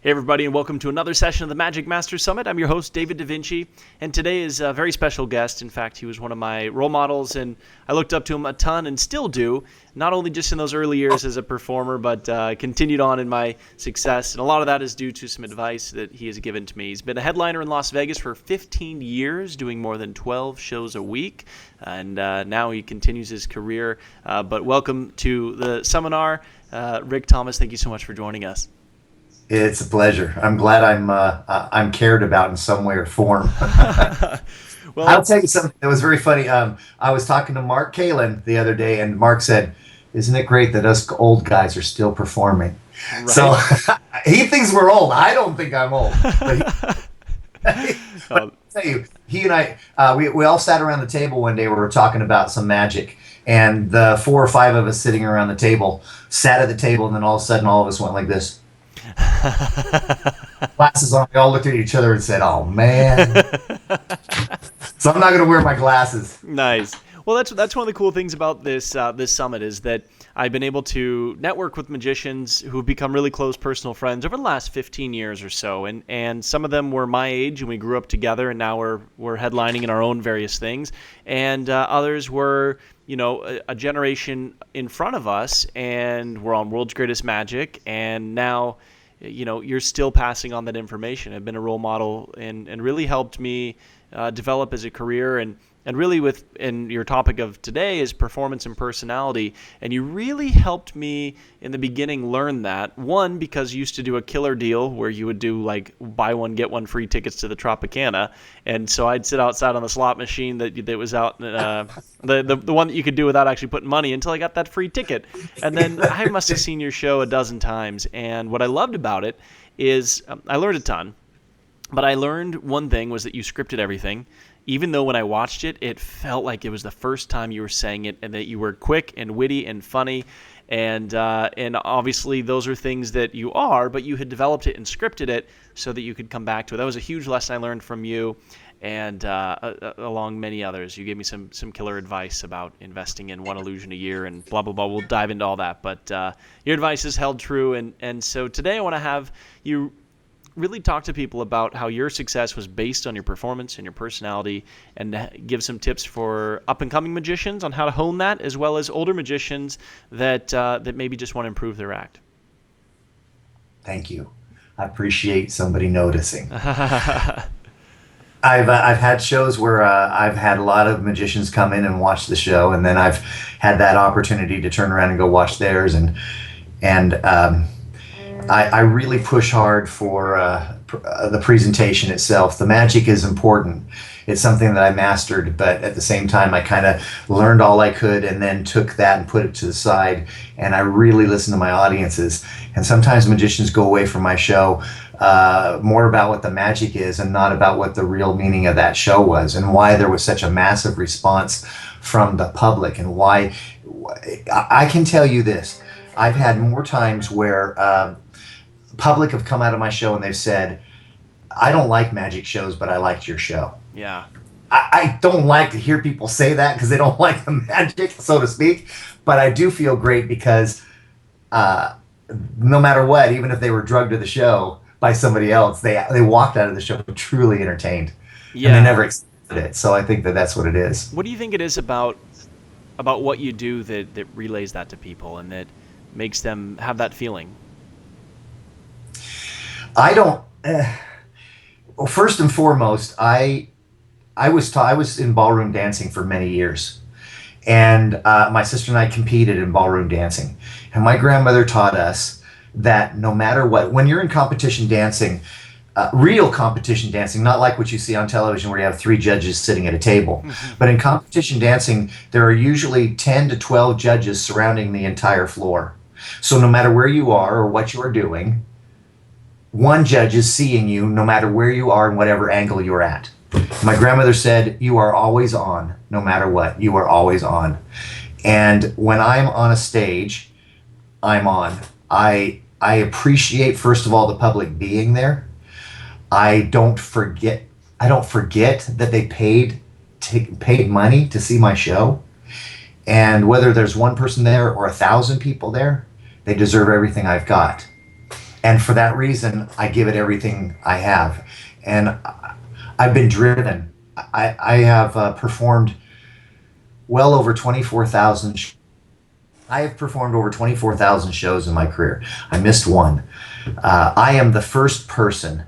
Hey everybody, and welcome to another session of the Magic Master Summit. I'm your host, David Da Vinci, and today is a very special guest. In fact, he was one of my role models, and I looked up to him a ton and still do, not only just in those early years as a performer, but continued on in my success. And a lot of that is due to some advice that he has given to me. He's been a headliner in Las Vegas for 15 years, doing more than 12 shows a week, and now he continues his career. But welcome to the seminar, Rick Thomas. Thank you so much for joining us. It's a pleasure. I'm glad I'm cared about in some way or form. Well, I'll tell you something that was very funny. I was talking to Mark Kalin the other day, and Mark said, "Isn't it great that us old guys are still performing?" right. So he thinks we're old. I don't think I'm old. But I'll tell you, he and I, we all sat around the table one day. We were talking about some magic, and the 4 or 5 of us sitting around the table sat at the table, and then all of a sudden, all of us went like this. Glasses on. We all looked at each other and said, "Oh man!" So I'm not going to wear my glasses. Nice. Well, that's one of the cool things about this summit is that I've been able to network with magicians who have become really close personal friends over the last 15 years or so, and some of them were my age and we grew up together, and now we're headlining in our own various things, and others were a generation in front of us, and we're on World's Greatest Magic, and now you're still passing on that information. I've been a role model and really helped me develop as a career, and really and your topic of today is performance and personality, and you really helped me in the beginning learn that. One, because you used to do a killer deal where you would do like buy one get one free tickets to the Tropicana, and so I'd sit outside on the slot machine that was out the one that you could do without actually putting money until I got that free ticket, and then I must have seen your show a dozen times, and what I loved about it is I learned a ton. But I learned one thing was that you scripted everything, even though when I watched it, it felt like it was the first time you were saying it, and that you were quick and witty and funny. And obviously those are things that you are, but you had developed it and scripted it so that you could come back to it. That was a huge lesson I learned from you, and along many others. You gave me some killer advice about investing in one illusion a year and blah, blah, blah. We'll dive into all that. But your advice has held true. And so today I want to have you really talk to people about how your success was based on your performance and your personality, and give some tips for up-and-coming magicians on how to hone that, as well as older magicians that maybe just want to improve their act. Thank you. I appreciate somebody noticing. I've had shows where I've had a lot of magicians come in and watch the show, and then I've had that opportunity to turn around and go watch theirs, and I really push hard for the presentation itself. The magic is important. It's something that I mastered, but at the same time, I kind of learned all I could and then took that and put it to the side, and I really listen to my audiences. And sometimes magicians go away from my show more about what the magic is and not about what the real meaning of that show was, and why there was such a massive response from the public, and why. I can tell you this. I've had more times where public have come out of my show and they've said, "I don't like magic shows, but I liked your show." Yeah. I don't like to hear people say that because they don't like the magic, so to speak. But I do feel great because no matter what, even if they were drugged to the show by somebody else, they walked out of the show truly entertained. Yeah. And they never expected it. So I think that's what it is. What do you think it is about what you do that relays that to people and that makes them have that feeling? I don't. Well, first and foremost, I was in ballroom dancing for many years, and my sister and I competed in ballroom dancing. And my grandmother taught us that no matter what, when you're in competition dancing, real competition dancing, not like what you see on television where you have 3 judges sitting at a table, but in competition dancing, there are usually 10 to 12 judges surrounding the entire floor. So no matter where you are or what you are doing, one judge is seeing you no matter where you are and whatever angle you're at. My grandmother said, "You are always on, no matter what. You are always on." And when I'm on a stage, I'm on. I appreciate, first of all, the public being there. I don't forget that they paid money to see my show. And whether there's one person there or 1,000 people there, they deserve everything I've got. And for that reason, I give it everything I have. And I've been driven. I have performed well over 24,000. I have performed over 24,000 shows in my career. I missed one. I am the first person,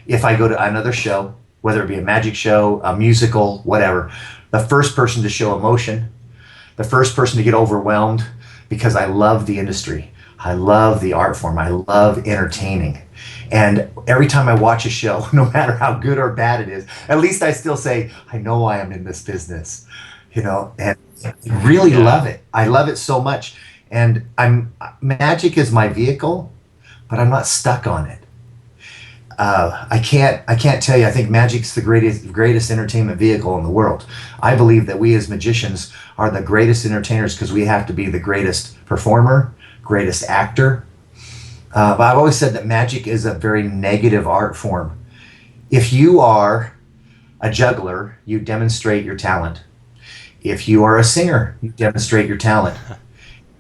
if I go to another show, whether it be a magic show, a musical, whatever, the first person to show emotion, the first person to get overwhelmed, because I love the industry. I love the art form. I love entertaining. And every time I watch a show, no matter how good or bad it is, at least I still say, I know I am in this business, and I really Yeah. love it. I love it so much. And magic is my vehicle, but I'm not stuck on it. I can't tell you. I think magic's the greatest entertainment vehicle in the world. I believe that we as magicians are the greatest entertainers because we have to be the greatest performer, greatest actor. But I've always said that magic is a very negative art form. If you are a juggler, you demonstrate your talent. If you are a singer, you demonstrate your talent.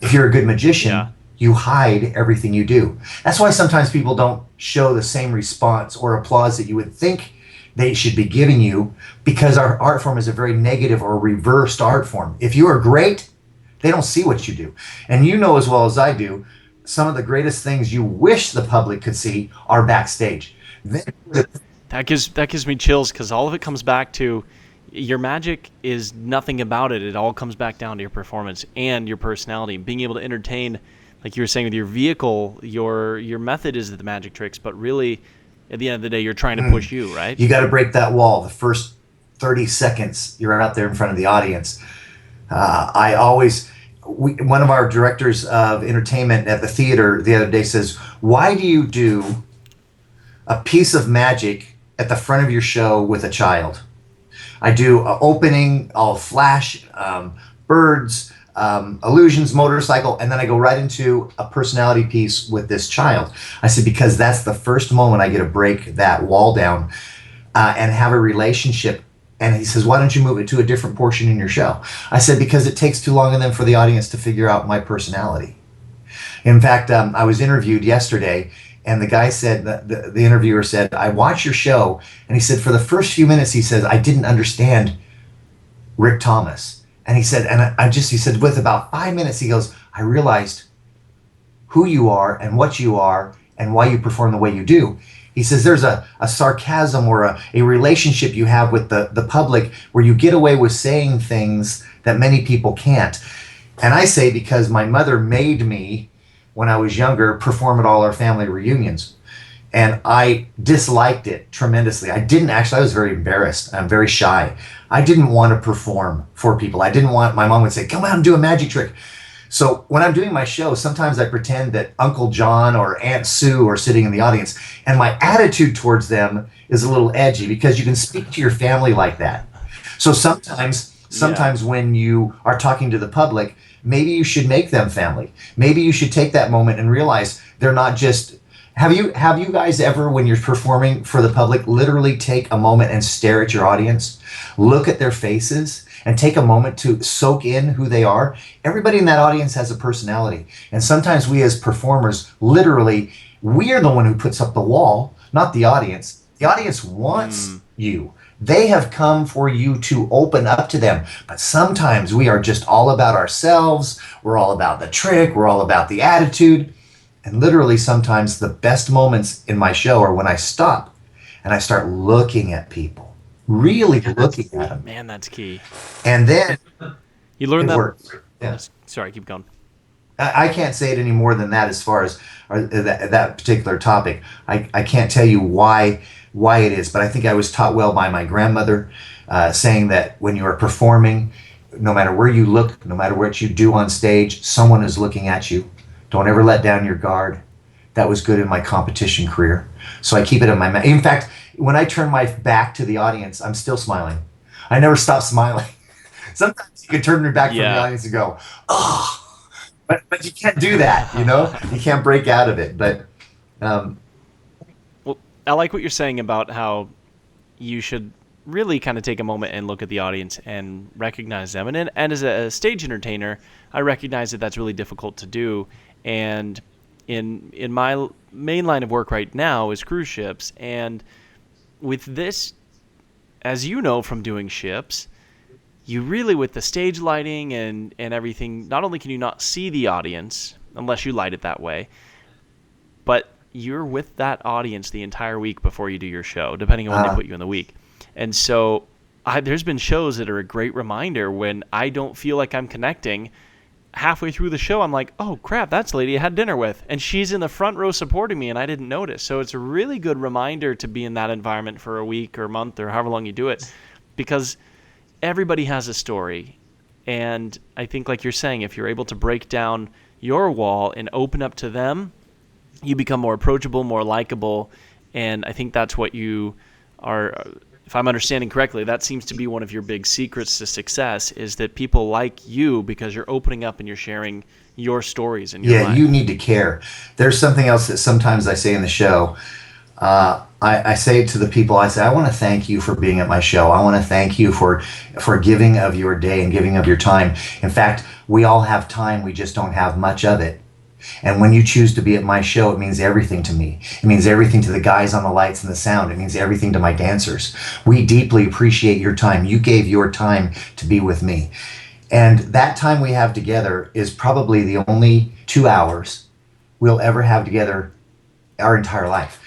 If you're a good Yeah. magician, you hide everything you do. That's why sometimes people don't show the same response or applause that you would think they should be giving you, because our art form is a very negative or reversed art form. If you are great, they don't see what you do. And you know as well as I do, some of the greatest things you wish the public could see are backstage. Then, That gives me chills because all of it comes back to your magic is nothing about it. It all comes back down to your performance and your personality. Being able to entertain, like you were saying with your vehicle, your method is the magic tricks, but really, at the end of the day, you're trying to push you, right? you got to break that wall. The first 30 seconds you're out there in front of the audience. I always, one of our directors of entertainment at the theater the other day says, "Why do you do a piece of magic at the front of your show with a child?" I do a opening, I'll flash birds, illusions, motorcycle, and then I go right into a personality piece with this child. I said, because that's the first moment I get to break that wall down and have a relationship. And he says, why don't you move it to a different portion in your show? I said, because it takes too long and then for the audience to figure out my personality. In fact, I was interviewed yesterday, and the guy said, the interviewer said, I watched your show, and he said, for the first few minutes, he says, I didn't understand Rick Thomas. And he said, and he said, with about 5 minutes, he goes, I realized who you are and what you are and why you perform the way you do. He says there's a sarcasm or a relationship you have with the public where you get away with saying things that many people can't. And I say because my mother made me, when I was younger, perform at all our family reunions. And I disliked it tremendously. I was very embarrassed. I'm very shy. I didn't want to perform for people. My mom would say, come out and do a magic trick. So when I'm doing my show, sometimes I pretend that Uncle John or Aunt Sue are sitting in the audience. And my attitude towards them is a little edgy because you can speak to your family like that. So Yeah. sometimes when you are talking to the public, maybe you should make them family. Maybe you should take that moment and realize they're not just. Have you guys ever, when you're performing for the public, literally take a moment and stare at your audience, look at their faces, and take a moment to soak in who they are? Everybody in that audience has a personality, and sometimes we as performers, literally, we are the one who puts up the wall, not the audience. The audience wants you. They have come for you to open up to them. But sometimes we are just all about ourselves. We're all about the trick. We're all about the attitude. And literally, sometimes the best moments in my show are when I stop and I start looking at people, really looking at them. Man, that's key. And then You learn it that. works. Yeah. Sorry, keep going. I can't say it any more than that as far as that particular topic. I can't tell you why it is, but I think I was taught well by my grandmother, saying that when you are performing, no matter where you look, no matter what you do on stage, someone is looking at you. Don't ever let down your guard. That was good in my competition career. So I keep it in my In fact, when I turn my back to the audience, I'm still smiling. I never stop smiling. Sometimes you can turn your back from the Yeah. audience and go, oh, but you can't do that, You can't break out of it. But um, Well, I like what you're saying about how you should really kind of take a moment and look at the audience and recognize them. And as a stage entertainer, I recognize that that's really difficult to do. And in my main line of work right now is cruise ships, and with this, as you know from doing ships, you really, with the stage lighting and everything, not only can you not see the audience unless you light it that way, but you're with that audience the entire week before you do your show, depending on when they put you in the week. And so there's been shows that are a great reminder when I don't feel like I'm connecting. Halfway through the show, I'm like, oh, crap, that's the lady I had dinner with. And she's in the front row supporting me, and I didn't notice. So it's a really good reminder to be in that environment for a week or a month or however long you do it, because everybody has a story. And I think, like you're saying, if you're able to break down your wall and open up to them, you become more approachable, more likable. And I think that's what you are, if I'm understanding correctly, that seems to be one of your big secrets to success, is that people like you because you're opening up and you're sharing your stories and your life. You need to care. There's something else that sometimes I say in the show. I say to the people, I say, I want to thank you for being at my show. I want to thank you for giving of your day and giving of your time. In fact, we all have time. We just don't have much of it. And when you choose to be at my show, it means everything to me. It means everything to the guys on the lights and the sound. It means everything to my dancers. We deeply appreciate your time. You gave your time to be with me. And that time we have together is probably the only 2 hours we'll ever have together our entire life,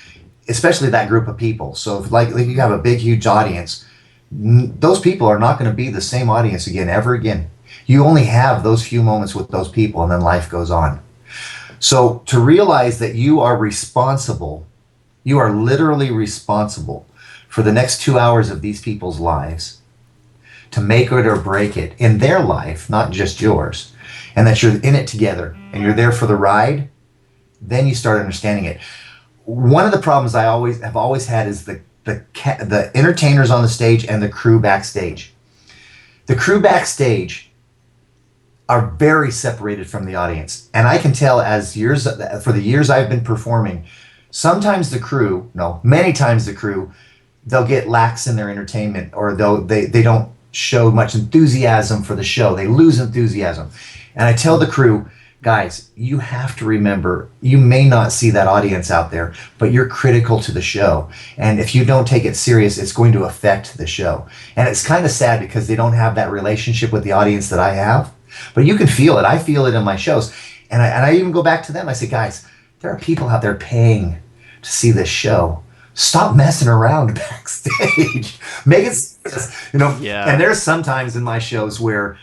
especially that group of people. So if like you have a big, huge audience, those people are not going to be the same audience again, ever again. You only have those few moments with those people, and then life goes on. So to realize that you are responsible, you are literally responsible for the next 2 hours of these people's lives, to make it or break it in their life, not just yours, and that you're in it together and you're there for the ride, then you start understanding it. One of the problems I have always had is the entertainers on the stage and the crew backstage. The crew backstage are very separated from the audience. And I can tell for the years I've been performing, many times the crew, they'll get lax in their entertainment, or they don't show much enthusiasm for the show. They lose enthusiasm. And I tell the crew, guys, you have to remember, you may not see that audience out there, but you're critical to the show. And if you don't take it serious, it's going to affect the show. And it's kind of sad because they don't have that relationship with the audience that I have. But you can feel it. I feel it in my shows. And I even go back to them. I say, guys, there are people out there paying to see this show. Stop messing around backstage. Make it serious. Yeah. And there's sometimes in my shows where,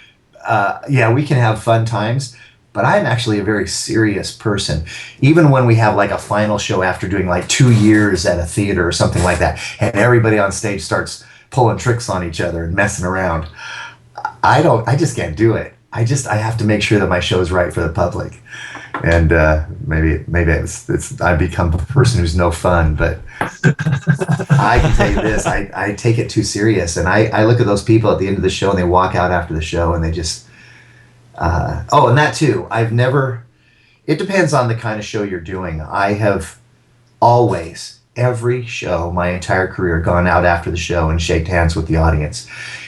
we can have fun times, but I'm actually a very serious person. Even when we have like a final show after doing like 2 years at a theater or something like that, and everybody on stage starts pulling tricks on each other and messing around, I just can't do it. I have to make sure that my show is right for the public. And maybe it's I become a person who's no fun, but I can tell you this, I take it too serious. And I look at those people at the end of the show and they walk out after the show and they just, and that too, it depends on the kind of show you're doing. I have always, every show, my entire career, gone out after the show and shaked hands with the audience.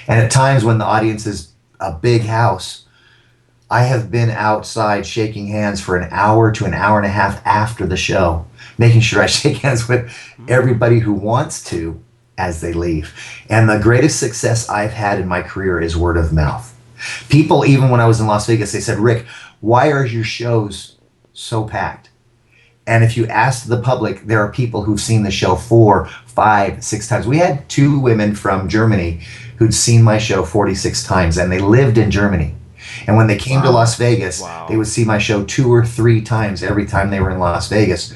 And at times when the audience is a big house, I have been outside shaking hands for an hour to an hour and a half after the show, making sure I shake hands with everybody who wants to as they leave. And the greatest success I've had in my career is word of mouth. People, even when I was in Las Vegas, they said, Rick, why are your shows so packed? And if you ask the public, there are people who've seen the show 4, 5, 6 times. We had 2 women from Germany who'd seen my show 46 times, and they lived in Germany. And when they came to Las Vegas, they would see my show 2 or 3 times every time they were in Las Vegas,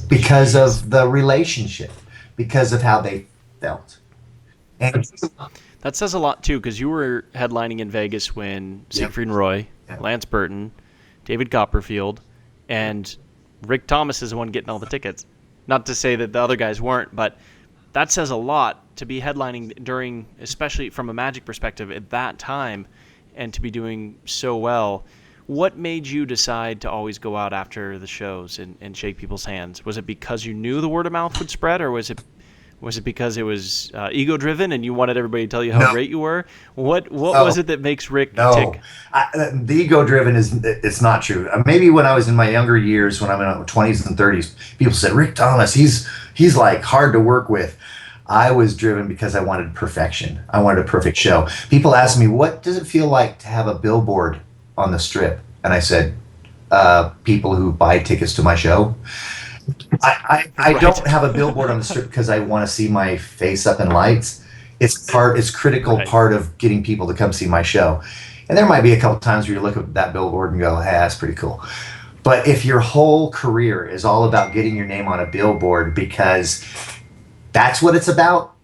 because of the relationship, because of how they felt. And that says a lot, too, because you were headlining in Vegas when Siegfried and Roy, Lance Burton, David Copperfield, and Rick Thomas is the one getting all the tickets. Not to say that the other guys weren't, but that says a lot to be headlining during, especially from a Magic perspective, at that time, and to be doing so well. What made you decide to always go out after the shows and shake people's hands? Was it because you knew the word of mouth would spread, or was Was it because it was ego driven and you wanted everybody to tell you how No, great you were? What no, was it that makes Rick no. tick? The ego driven is it's not true. Maybe when I was in my younger years, when I'm in my 20s and 30s, people said Rick Thomas, he's like hard to work with. I was driven because I wanted perfection. I wanted a perfect show. People ask me, what does it feel like to have a billboard on the strip? And I said, people who buy tickets to my show. I Right. don't have a billboard on the strip because I want to see my face up in lights. It's critical Right. part of getting people to come see my show. And there might be a couple times where you look at that billboard and go, hey, that's pretty cool. But if your whole career is all about getting your name on a billboard because that's what it's about,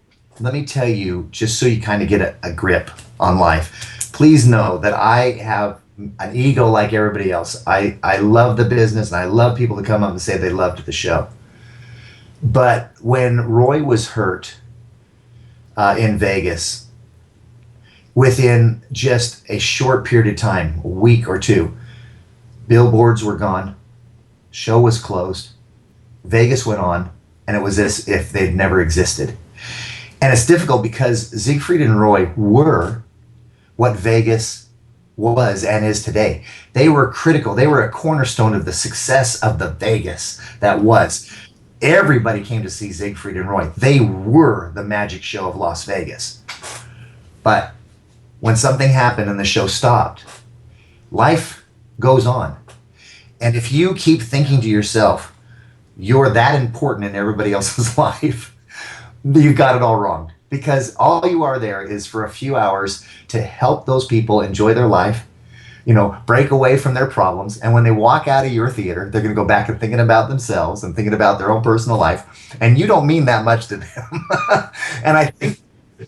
let me tell you, just so you kind of get a grip on life, please know that I have an ego like everybody else. I love the business and I love people to come up and say they loved the show. But when Roy was hurt in Vegas, within just a short period of time, a week or two, billboards were gone, show was closed, Vegas went on, and it was as if they'd never existed. And it's difficult because Siegfried and Roy were what Vegas was and is today. They were critical. They were a cornerstone of the success of the Vegas that was. Everybody came to see Siegfried and Roy. They were the magic show of Las Vegas. But when something happened and the show stopped, life goes on. And if you keep thinking to yourself, you're that important in everybody else's life, you got it all wrong. Because all you are there is for a few hours to help those people enjoy their life, break away from their problems. And when they walk out of your theater, they're going to go back and thinking about themselves and thinking about their own personal life. And you don't mean that much to them. And I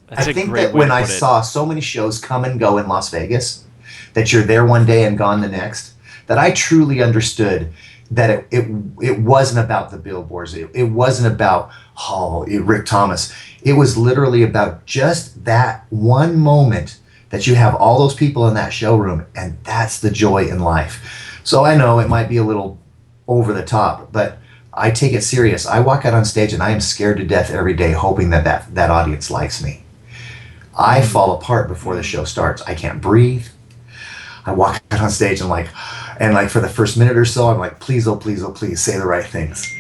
That's a think great that way when to I put it. saw so many shows come and go in Las Vegas, that you're there one day and gone the next, that I truly understood that it wasn't about the billboards. It wasn't about, Rick Thomas. It was literally about just that one moment that you have all those people in that showroom, and that's the joy in life. So I know it might be a little over the top, but I take it serious. I walk out on stage and I am scared to death every day, hoping that audience likes me. I fall apart before the show starts. I can't breathe. I walk out on stage and for the first minute or so, I'm like, please, oh, please, oh, please, say the right things.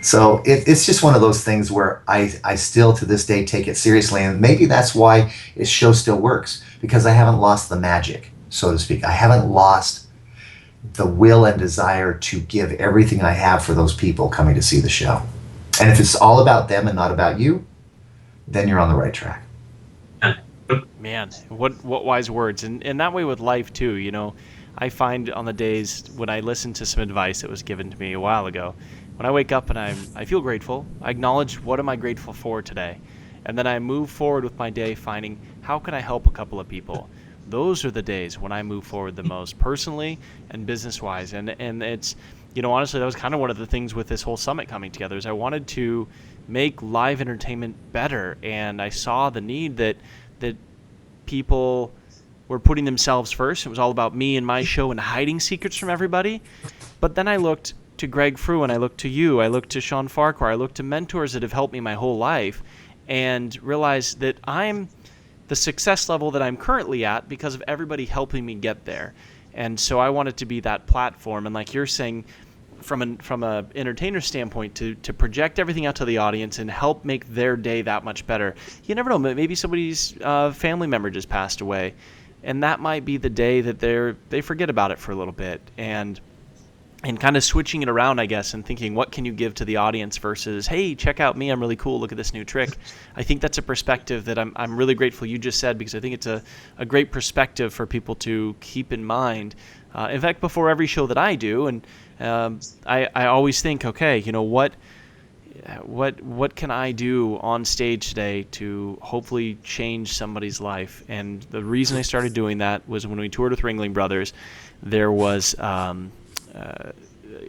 So it's just one of those things where I still to this day take it seriously. And maybe that's why this show still works, because I haven't lost the magic, so to speak. I haven't lost the will and desire to give everything I have for those people coming to see the show. And if it's all about them and not about you, then you're on the right track. Man, what wise words. And that way with life too, I find on the days when I listen to some advice that was given to me a while ago, when I wake up and I feel grateful, I acknowledge what am I grateful for today. And then I move forward with my day finding how can I help a couple of people. Those are the days when I move forward the most personally and business wise. And it's honestly, that was kind of one of the things with this whole summit coming together is I wanted to make live entertainment better, and I saw the need that people were putting themselves first. It was all about me and my show and hiding secrets from everybody. But then I looked to Greg Frew and I looked to you. I looked to Sean Farquhar. I looked to mentors that have helped me my whole life and realized that I'm the success level that I'm currently at because of everybody helping me get there. And so I wanted to be that platform. And like you're saying, from a entertainer standpoint, to project everything out to the audience and help make their day that much better. You never know, maybe somebody's family member just passed away, and that might be the day that they forget about it for a little bit, and kind of switching it around, I guess, and thinking, what can you give to the audience versus, hey, check out me, I'm really cool, look at this new trick. I think that's a perspective that I'm really grateful you just said, because I think it's a great perspective for people to keep in mind. In fact, before every show that I do, and I always think, okay, what can I do on stage today to hopefully change somebody's life? And the reason I started doing that was when we toured with Ringling Brothers, there was an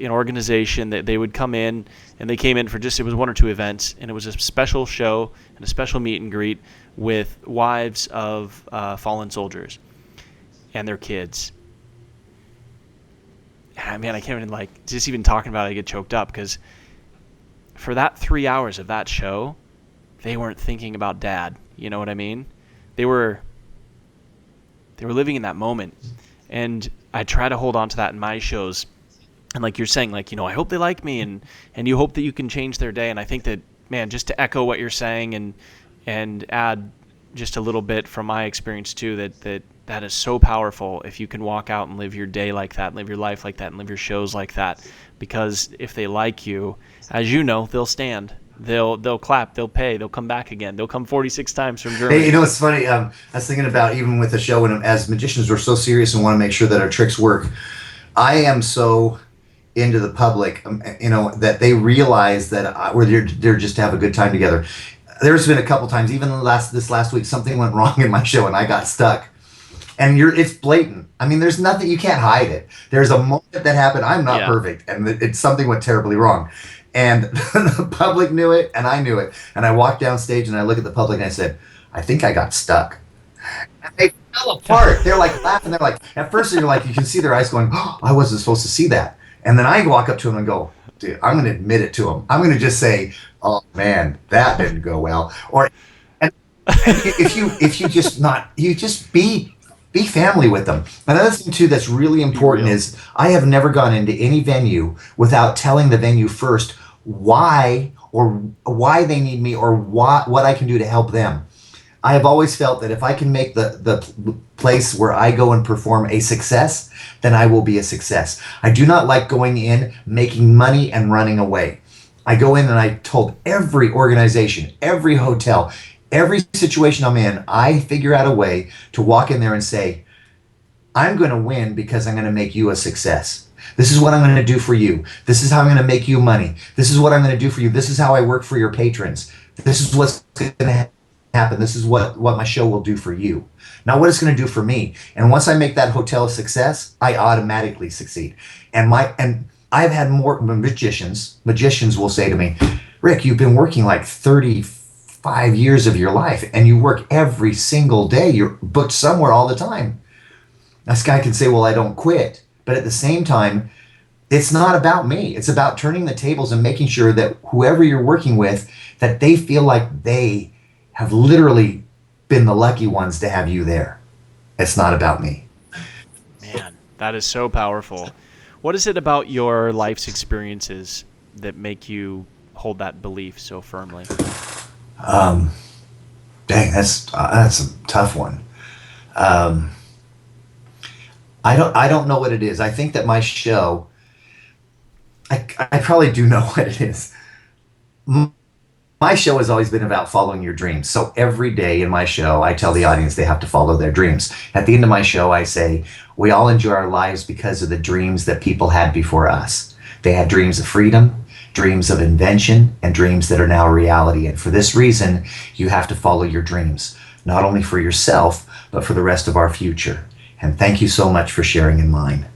organization that they would come in, and they came in for it was one or two events, and it was a special show and a special meet and greet with wives of fallen soldiers and their kids. Man, I can't even just even talking about it, I get choked up, because for that 3 hours of that show, they weren't thinking about dad. You know what I mean? They were living in that moment. And I try to hold on to that in my shows. And like you're saying, like, I hope they like me, and you hope that you can change their day. And I think that, man, just to echo what you're saying and add just a little bit from my experience too, that is so powerful if you can walk out and live your day like that, live your life like that, and live your shows like that. Because if they like you, as you know, they'll stand. They'll clap, they'll pay, they'll come back again. They'll come 46 times from Germany. Hey, it's funny. I was thinking about, even with the show, and as magicians, we're so serious and want to make sure that our tricks work. I am so into the public, that they realize that we're there just to have a good time together. There's been a couple times, even this last week, something went wrong in my show and I got stuck. And it's blatant. I mean, there's nothing, you can't hide it. There's a moment that happened. I'm not perfect, and something went terribly wrong. And the public knew it, and I knew it. And I walked down stage, and I look at the public, and I said, I think I got stuck. And they fell apart. They're like laughing. They're like, at first, you're like, you can see their eyes going, oh, I wasn't supposed to see that. And then I walk up to them and go, dude, I'm going to admit it to them. I'm going to just say, oh, man, that didn't go well. And if you just be family with them. Another thing too that's really important is I have never gone into any venue without telling the venue first why they need me, or what I can do to help them. I have always felt that if I can make the place where I go and perform a success, then I will be a success. I do not like going in, making money, and running away. I go in and I told every organization, every hotel, every situation I'm in, I figure out a way to walk in there and say, I'm going to win because I'm going to make you a success. This is what I'm going to do for you. This is how I'm going to make you money. This is what I'm going to do for you. This is how I work for your patrons. This is what's going to happen. This is what my show will do for you. Now, what it's going to do for me. And once I make that hotel a success, I automatically succeed. And I've had more magicians will say to me, Rick, you've been working like 35 years of your life, and you work every single day. You're booked somewhere all the time. This guy can say, well, I don't quit. But at the same time, it's not about me. It's about turning the tables and making sure that whoever you're working with, that they feel like they have literally been the lucky ones to have you there. It's not about me. Man, that is so powerful. What is it about your life's experiences that make you hold that belief so firmly? Dang, that's a tough one. I don't know what it is. I think that my show, I probably do know what it is. My show has always been about following your dreams. So every day in my show, I tell the audience they have to follow their dreams. At the end of my show, I say, we all enjoy our lives because of the dreams that people had before us. They had dreams of freedom, dreams of invention, and dreams that are now a reality. And for this reason, you have to follow your dreams, not only for yourself, but for the rest of our future. And thank you so much for sharing in mine.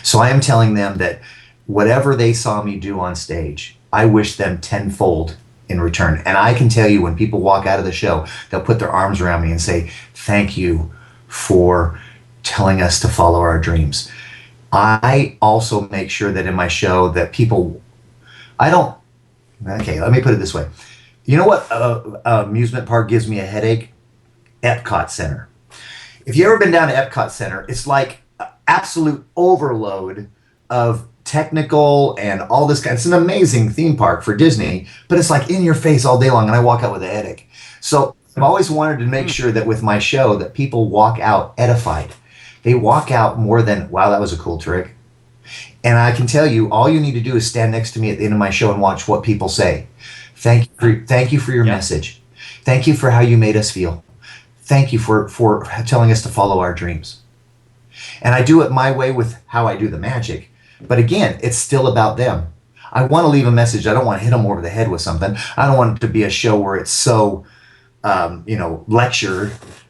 So I am telling them that whatever they saw me do on stage, I wish them tenfold in return. And I can tell you, when people walk out of the show, they'll put their arms around me and say, thank you for telling us to follow our dreams. I also make sure that in my show that people, okay, let me put it this way. You know what amusement park gives me a headache? Epcot Center. If you've ever been down to Epcot Center, it's like absolute overload of technical and all this kind. It's an amazing theme park for Disney, but it's like in your face all day long, and I walk out with a headache. So I've always wanted to make sure that with my show that people walk out edified. They walk out more than, wow, that was a cool trick. And I can tell you, all you need to do is stand next to me at the end of my show and watch what people say. Thank you for your message. Thank you for how you made us feel. Thank you for telling us to follow our dreams. And I do it my way with how I do the magic. But again, it's still about them. I want to leave a message. I don't want to hit them over the head with something. I don't want it to be a show where it's so,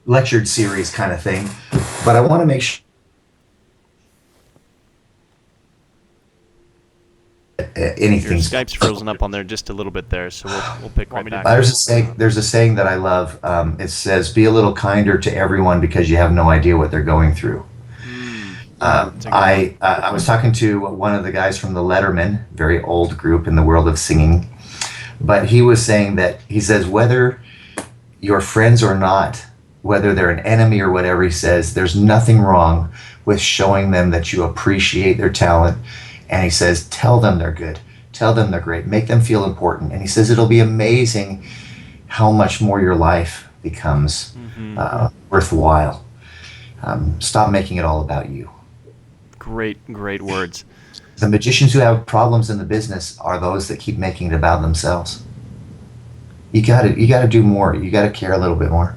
lectured series kind of thing. But I want to make sure anything's... Your Skype's frozen up on there just a little bit there, so we'll pick right back. There's a saying that I love. It says, be a little kinder to everyone because you have no idea what they're going through. I was talking to one of the guys from the Letterman, very old group in the world of singing. But he was saying that, he says, whether you're friends or not, whether they're an enemy or whatever, he says, there's nothing wrong with showing them that you appreciate their talent. And he says, tell them they're good. Tell them they're great. Make them feel important. And he says, it'll be amazing how much more your life becomes worthwhile. Stop making it all about you. Great words. The magicians who have problems in the business are those that keep making it about themselves. You gotta do more. You gotta care a little bit more.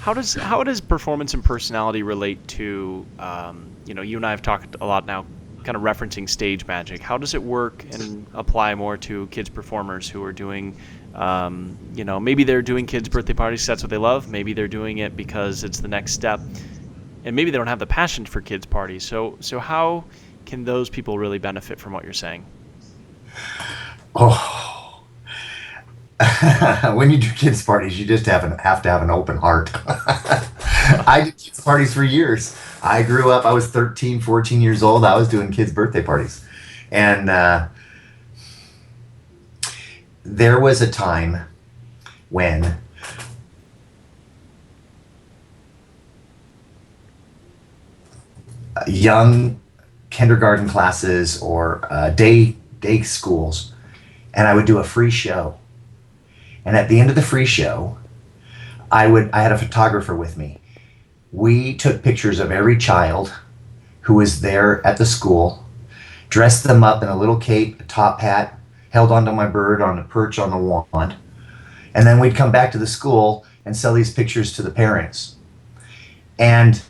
How does performance and personality relate to, you and I have talked a lot now, kind of referencing stage magic. How does it work and apply more to kids performers who are doing, maybe they're doing kids' birthday parties, that's what they love. Maybe they're doing it because it's the next step, and maybe they don't have the passion for kids' parties. So how can those people really benefit from what you're saying? Oh, when you do kids' parties, you just have to have an open heart. I did kids' parties for years. I grew up, I was 13, 14 years old. I was doing kids' birthday parties. And there was a time when young kindergarten classes or day schools, and I would do a free show. And at the end of the free show, I had a photographer with me. We took pictures of every child who was there at the school, dressed them up in a little cape, a top hat, held onto my bird on a perch on the wand, and then we'd come back to the school and sell these pictures to the parents. And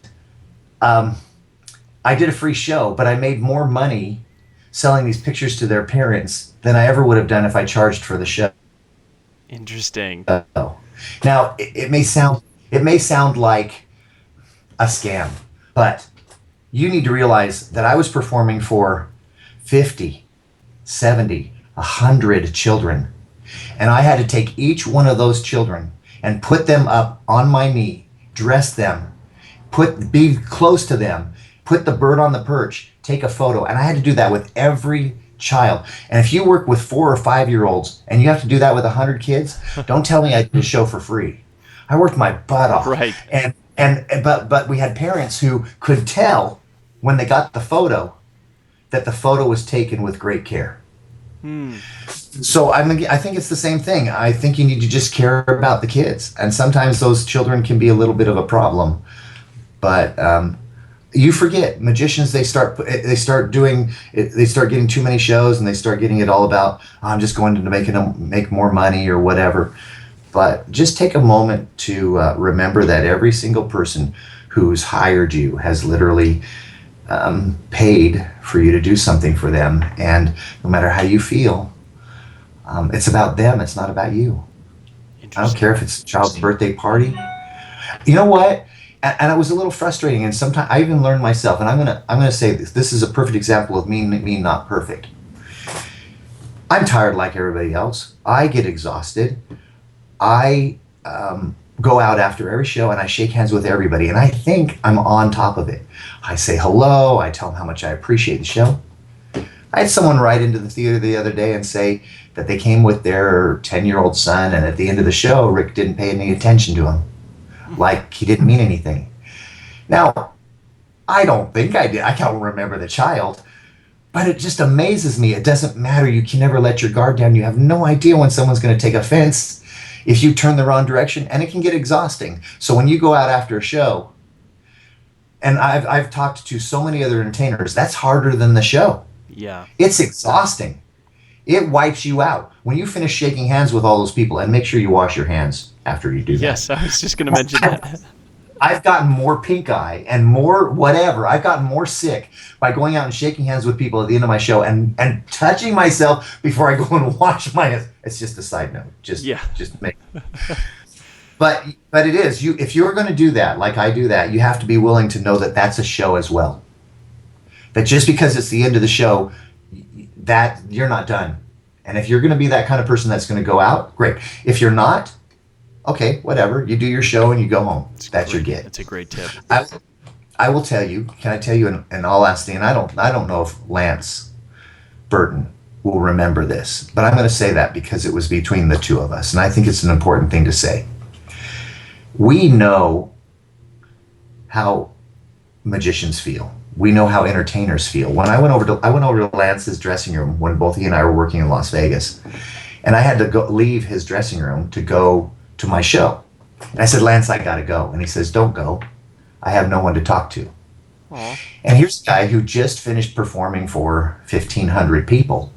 I did a free show, but I made more money selling these pictures to their parents than I ever would have done if I charged for the show. Interesting. Now, it may sound like a scam, but you need to realize that I was performing for 50, 70, 100 children. And I had to take each one of those children and put them up on my knee, dress them, be close to them, put the bird on the perch, take a photo. And I had to do that with every child. And if you work with 4 or 5-year-olds and you have to do that with 100 kids, don't tell me I did a show for free. I worked my butt off. Right. But we had parents who could tell when they got the photo that the photo was taken with great care. So I think it's the same thing. I think you need to just care about the kids. And sometimes those children can be a little bit of a problem. But you forget, magicians, they start getting too many shows, and they start getting it all about, I'm just going to make more money or whatever. But just take a moment to remember that every single person who's hired you has literally paid for you to do something for them. And no matter how you feel, it's about them. It's not about you. I don't care if it's a child's birthday party. You know what? And it was a little frustrating, and sometimes I even learned myself. And I'm gonna say this. This is a perfect example of me not perfect. I'm tired like everybody else. I get exhausted. I go out after every show and I shake hands with everybody, and I think I'm on top of it. I say hello. I tell them how much I appreciate the show. I had someone write into the theater the other day and say that they came with their 10-year-old son, and at the end of the show, Rick didn't pay any attention to him. Like he didn't mean anything. Now, I don't think I did. I can't remember the child. But it just amazes me. It doesn't matter. You can never let your guard down. You have no idea when someone's going to take offense if you turn the wrong direction, and it can get exhausting. So when you go out after a show, and I've talked to so many other entertainers, that's harder than the show. Yeah. It's exhausting. It wipes you out. When you finish shaking hands with all those people, and make sure you wash your hands after you do that. Yes, I was just going to mention that. I've gotten more pink eye and more whatever. I've gotten more sick by going out and shaking hands with people at the end of my show and touching myself before I go and wash my hands. It's just a side note. Just make. But it is. If you're going to do that, like I do that, you have to be willing to know that that's a show as well. That just because it's the end of the show, that you're not done. And if you're going to be that kind of person that's going to go out, great. If you're not, okay, whatever. You do your show and you go home. That's your get. That's a great tip. I will tell you. Can I tell you in all honesty? And I don't know if Lance Burton will remember this, but I'm going to say that because it was between the two of us, and I think it's an important thing to say. We know how magicians feel. We know how entertainers feel. When I went over to Lance's dressing room when both he and I were working in Las Vegas, and I had to leave his dressing room to go to my show. And I said, Lance, I got to go. And he says, don't go. I have no one to talk to. Aw. And here's a guy who just finished performing for 1,500 people,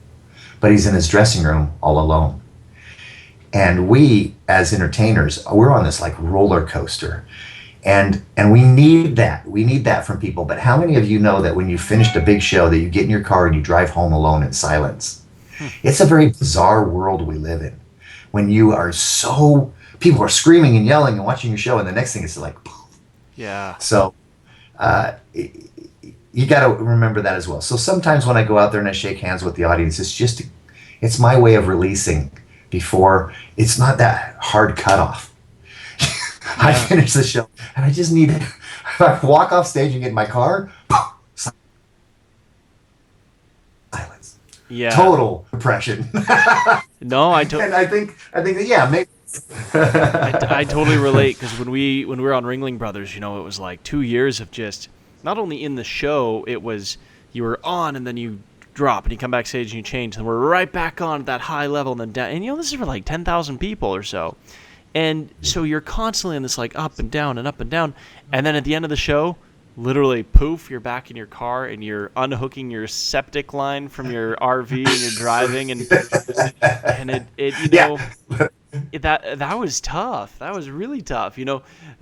but he's in his dressing room all alone. And we, as entertainers, we're on this like roller coaster. And we need that. We need that from people. But how many of you know that when you finished a big show that you get in your car and you drive home alone in silence? It's a very bizarre world we live in. When you are people are screaming and yelling and watching your show, and the next thing is like, poof. Yeah. So you got to remember that as well. So sometimes when I go out there and I shake hands with the audience, it's my way of releasing before it's not that hard cutoff. I finish the show and I just need I walk off stage and get in my car, silence. Yeah. Total depression. No, And I think that, yeah, maybe. I totally relate, because when we were on Ringling Brothers, it was like 2 years of just not only in the show, it was you were on and then you drop and you come backstage and you change and we're right back on at that high level and then down. And this is for like 10,000 people or so. And so you're constantly in this like up and down and up and down. And then at the end of the show, literally poof, you're back in your car and you're unhooking your septic line from your RV and you're driving and that was tough. That was really tough,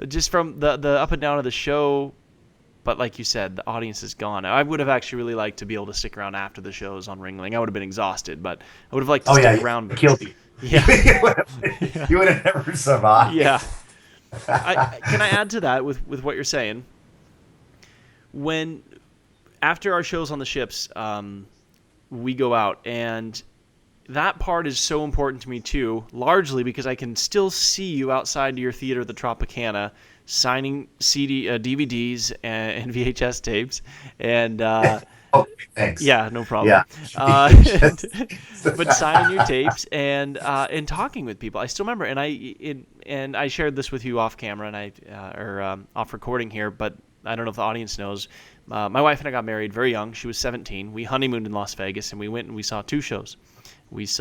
just from the up and down of the show. But like you said, the audience is gone. I would have actually really liked to be able to stick around after the shows on Ringling. I would have been exhausted, but I would have liked to stick around. Killed you. Yeah. You would have never survived. Yeah. Can I add to that with what you're saying? When after our shows on the ships, we go out, and that part is so important to me too, largely because I can still see you outside your theater at the Tropicana signing DVDs and VHS tapes, and Oh, thanks. yeah, no problem. Yeah. But signing your tapes and talking with people, I still remember, and I shared this with you off camera and off recording here, but I don't know if the audience knows. My wife and I got married very young. She was 17. We honeymooned in Las Vegas, and we went and we saw 2 shows. Which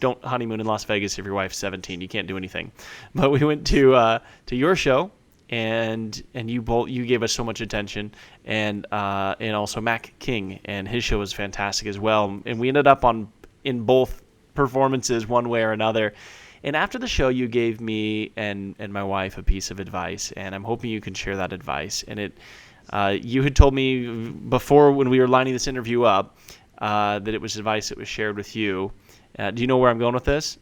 don't honeymoon in Las Vegas if your wife's 17. You can't do anything. But we went to your show, and you gave us so much attention, and also Mac King, and his show was fantastic as well. And we ended up in both performances one way or another. And after the show, you gave me and my wife a piece of advice, and I'm hoping you can share that advice. And you had told me before when we were lining this interview up that it was advice that was shared with you. Do you know where I'm going with this?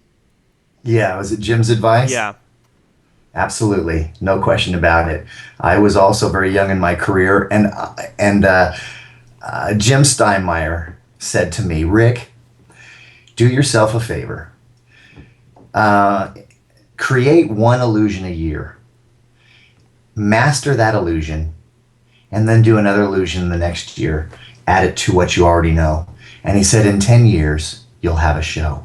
Yeah, was it Jim's advice? Yeah. Absolutely, no question about it. I was also very young in my career, and Jim Steinmeier said to me, Rick, do yourself a favor. Create one illusion a year. Master that illusion, and then do another illusion the next year. Add it to what you already know. And he said, in 10 years, you'll have a show.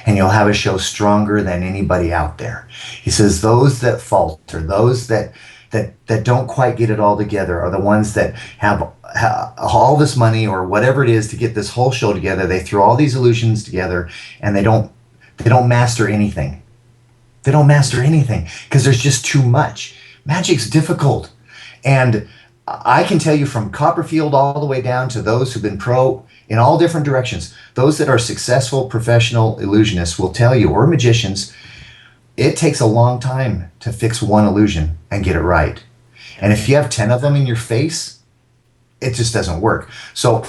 And you'll have a show stronger than anybody out there. He says, those that falter, those that don't quite get it all together are the ones that have all this money or whatever it is to get this whole show together. They throw all these illusions together and they don't master anything. They don't master anything because there's just too much. Magic's difficult. And I can tell you from Copperfield all the way down to those who've been pro in all different directions, those that are successful professional illusionists will tell you, or magicians, it takes a long time to fix one illusion and get it right. And if you have 10 of them in your face, it just doesn't work. So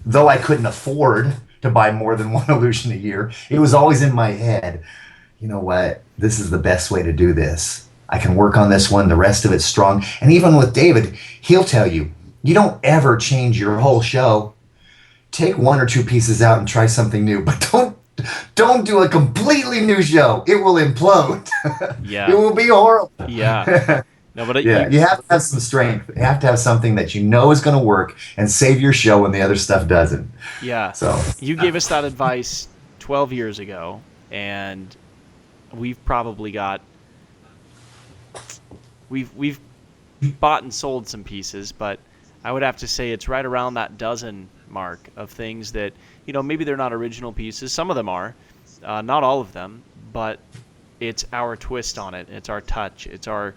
though I couldn't afford to buy more than one illusion a year, it was always in my head, you know what, this is the best way to do this. I can work on this one, the rest of it's strong. And even with David, he'll tell you, you don't ever change your whole show. Take 1 or 2 pieces out and try something new, but don't do a completely new show. It will implode. Yeah. It will be horrible. Yeah. No, but Yeah, you have to have some strength. You have to have something that you know is going to work and save your show when the other stuff doesn't. yeah, So, you gave us that advice 12 years ago, and we've probably got we've bought and sold some pieces, but I would have to say it's right around that dozen mark of things that, maybe they're not original pieces. Some of them are, not all of them, but it's our twist on it. It's our touch. It's our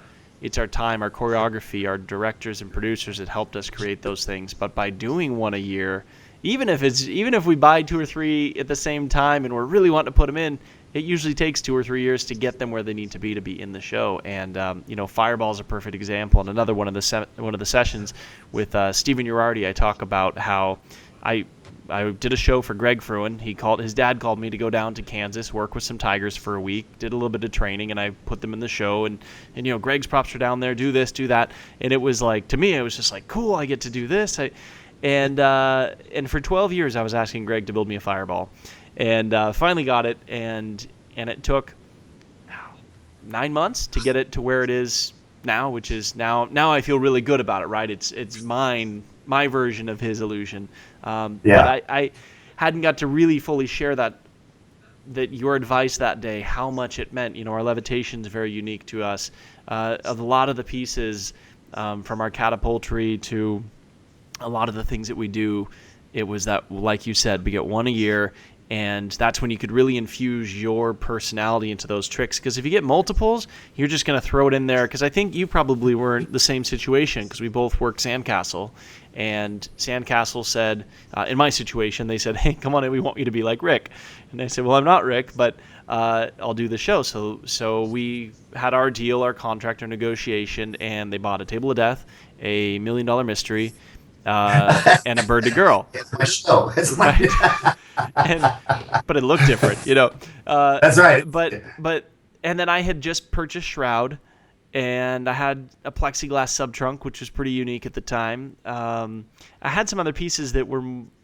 time, our choreography, our directors and producers that helped us create those things. But by doing one a year, even if we buy two or three at the same time and we're really wanting to put them in, it usually takes 2 or 3 years to get them where they need to be in the show. And Fireball is a perfect example. And another one of the sessions with Stephen Urardi, I talk about how I did a show for Greg Fruin. His dad called me to go down to Kansas, work with some tigers for a week, did a little bit of training, and I put them in the show. And Greg's props are down there, do this, do that. And it was like, to me, it was just like, cool, I get to do this. And for 12 years, I was asking Greg to build me a Fireball. And finally got it, and it took 9 months to get it to where it is now, which is now I feel really good about it, right? It's my version of his illusion. But I hadn't got to really fully share that your advice that day, how much it meant. Our levitation is very unique to us. Of a lot of the pieces, from our catapultry to a lot of the things that we do, it was that, like you said, we get one a year. And that's when you could really infuse your personality into those tricks. Because if you get multiples, you're just going to throw it in there. Because I think you probably were in the same situation, because we both worked Sandcastle. And Sandcastle said, in my situation, they said, hey, come on in, we want you to be like Rick. And I said, well, I'm not Rick, but I'll do the show. So we had our deal, our contract, our negotiation, and they bought a Table of Death, a $1 Million Mystery, and a Bird to Girl. it's my show. It's my But it looked different, That's right. And then I had just purchased Shroud, and I had a plexiglass sub-trunk, which was pretty unique at the time. I had some other pieces that were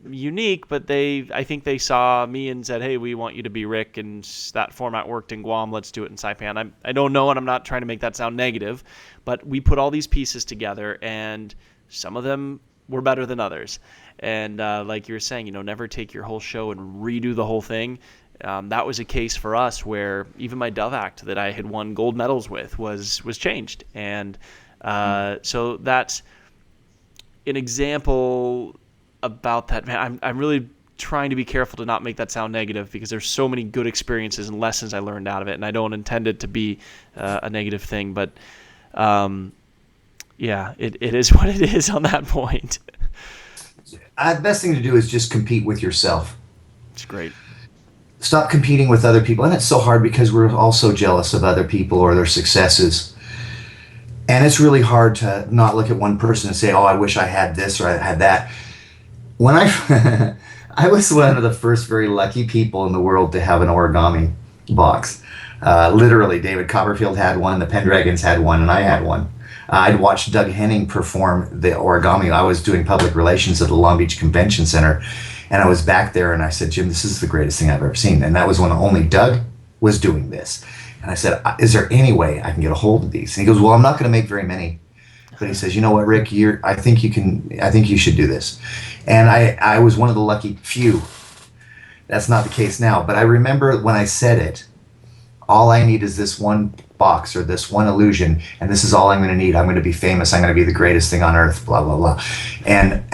unique, but I think they saw me and said, hey, we want you to be Rick, and that format worked in Guam, let's do it in Saipan. I don't know, and I'm not trying to make that sound negative, but we put all these pieces together, and some of them were better than others. And like you were saying, never take your whole show and redo the whole thing. That was a case for us where even my Dove Act that I had won gold medals with was changed. And so that's an example about that. Man, I'm really trying to be careful to not make that sound negative, because there's so many good experiences and lessons I learned out of it, and I don't intend it to be a negative thing. But yeah, it is what it is on that point. The best thing to do is just compete with yourself. It's great. Stop competing with other people. And it's so hard because we're all so jealous of other people or their successes. And it's really hard to not look at one person and say, oh, I wish I had this or I had that. When I was one of the first very lucky people in the world to have an origami box. Literally, David Copperfield had one, the Pendragons had one, and I had one. I'd watched Doug Henning perform the origami. I was doing public relations at the Long Beach Convention Center, and I was back there, and I said, Jim, this is the greatest thing I've ever seen. And that was when only Doug was doing this. And I said, is there any way I can get a hold of these? And he goes, well, I'm not going to make very many. But he says, you know what, Rick, I think you should do this. And I was one of the lucky few. That's not the case now. But I remember when I said it, all I need is this one box or this one illusion, and this is all I'm going to need. I'm going to be famous. I'm going to be the greatest thing on earth, blah, blah, blah. And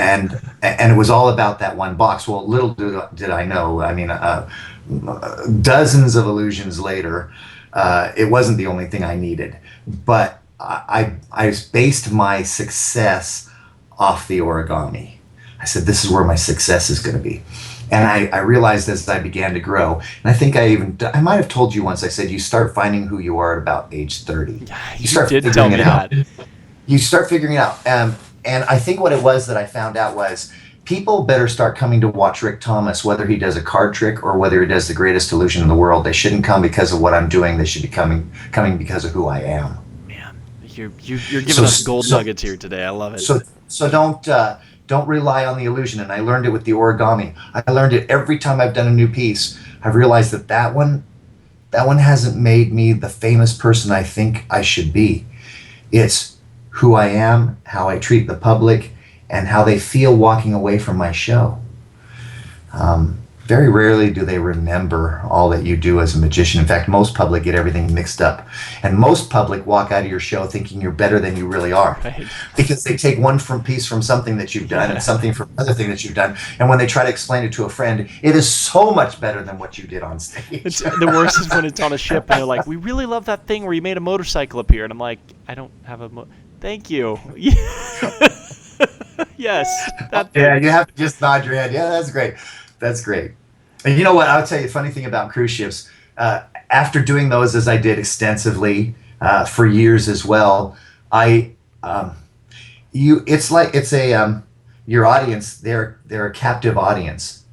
it was all about that one box. Well, little did I know, I mean, dozens of illusions later, it wasn't the only thing I needed. But I based my success off the origami. I said, this is where my success is going to be. And I realized as I began to grow, and I think I might have told you once, I said, you start finding who you are at about age 30. You start figuring it out. You start figuring it out. And I think what it was that I found out was people better start coming to watch Rick Thomas, whether he does a card trick or whether he does the greatest illusion in the world. They shouldn't come because of what I'm doing. They should be coming because of who I am. Man, you're giving us gold nuggets here today. I love it. So don't rely on the illusion. And I learned it with the origami. I learned it every time I've done a new piece. I've realized that one hasn't made me the famous person I think I should be. It's who I am, how I treat the public, and how they feel walking away from my show. Very rarely do they remember all that you do as a magician. In fact, most public get everything mixed up. And most public walk out of your show thinking you're better than you really are. Right. Because they take one piece from something that you've done and something from another thing that you've done. And when they try to explain it to a friend, it is so much better than what you did on stage. The worst is when it's on a ship and they're like, we really love that thing where you made a motorcycle appear. And I'm like, I don't have a thank you. Yes. Yeah, you have to just nod your head. Yeah, that's great. That's great. And you know what? I'll tell you a funny thing about cruise ships. After doing those, as I did extensively for years as well, your audience. They're a captive audience.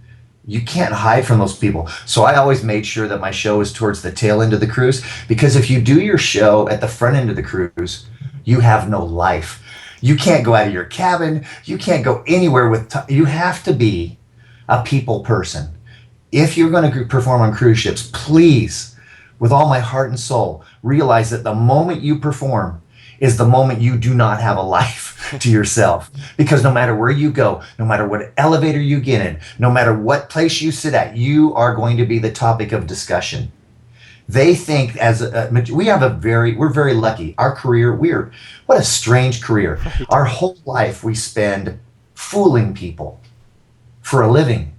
You can't hide from those people. So I always made sure that my show is towards the tail end of the cruise, because if you do your show at the front end of the cruise, you have no life. You can't go out of your cabin. You can't go anywhere you have to be a people person. If you're going to perform on cruise ships, please, with all my heart and soul, realize that the moment you perform is the moment you do not have a life to yourself. Because no matter where you go, no matter what elevator you get in, no matter what place you sit at, you are going to be the topic of discussion. They think we're very lucky. Our career, what a strange career. Right. Our whole life we spend fooling people for a living.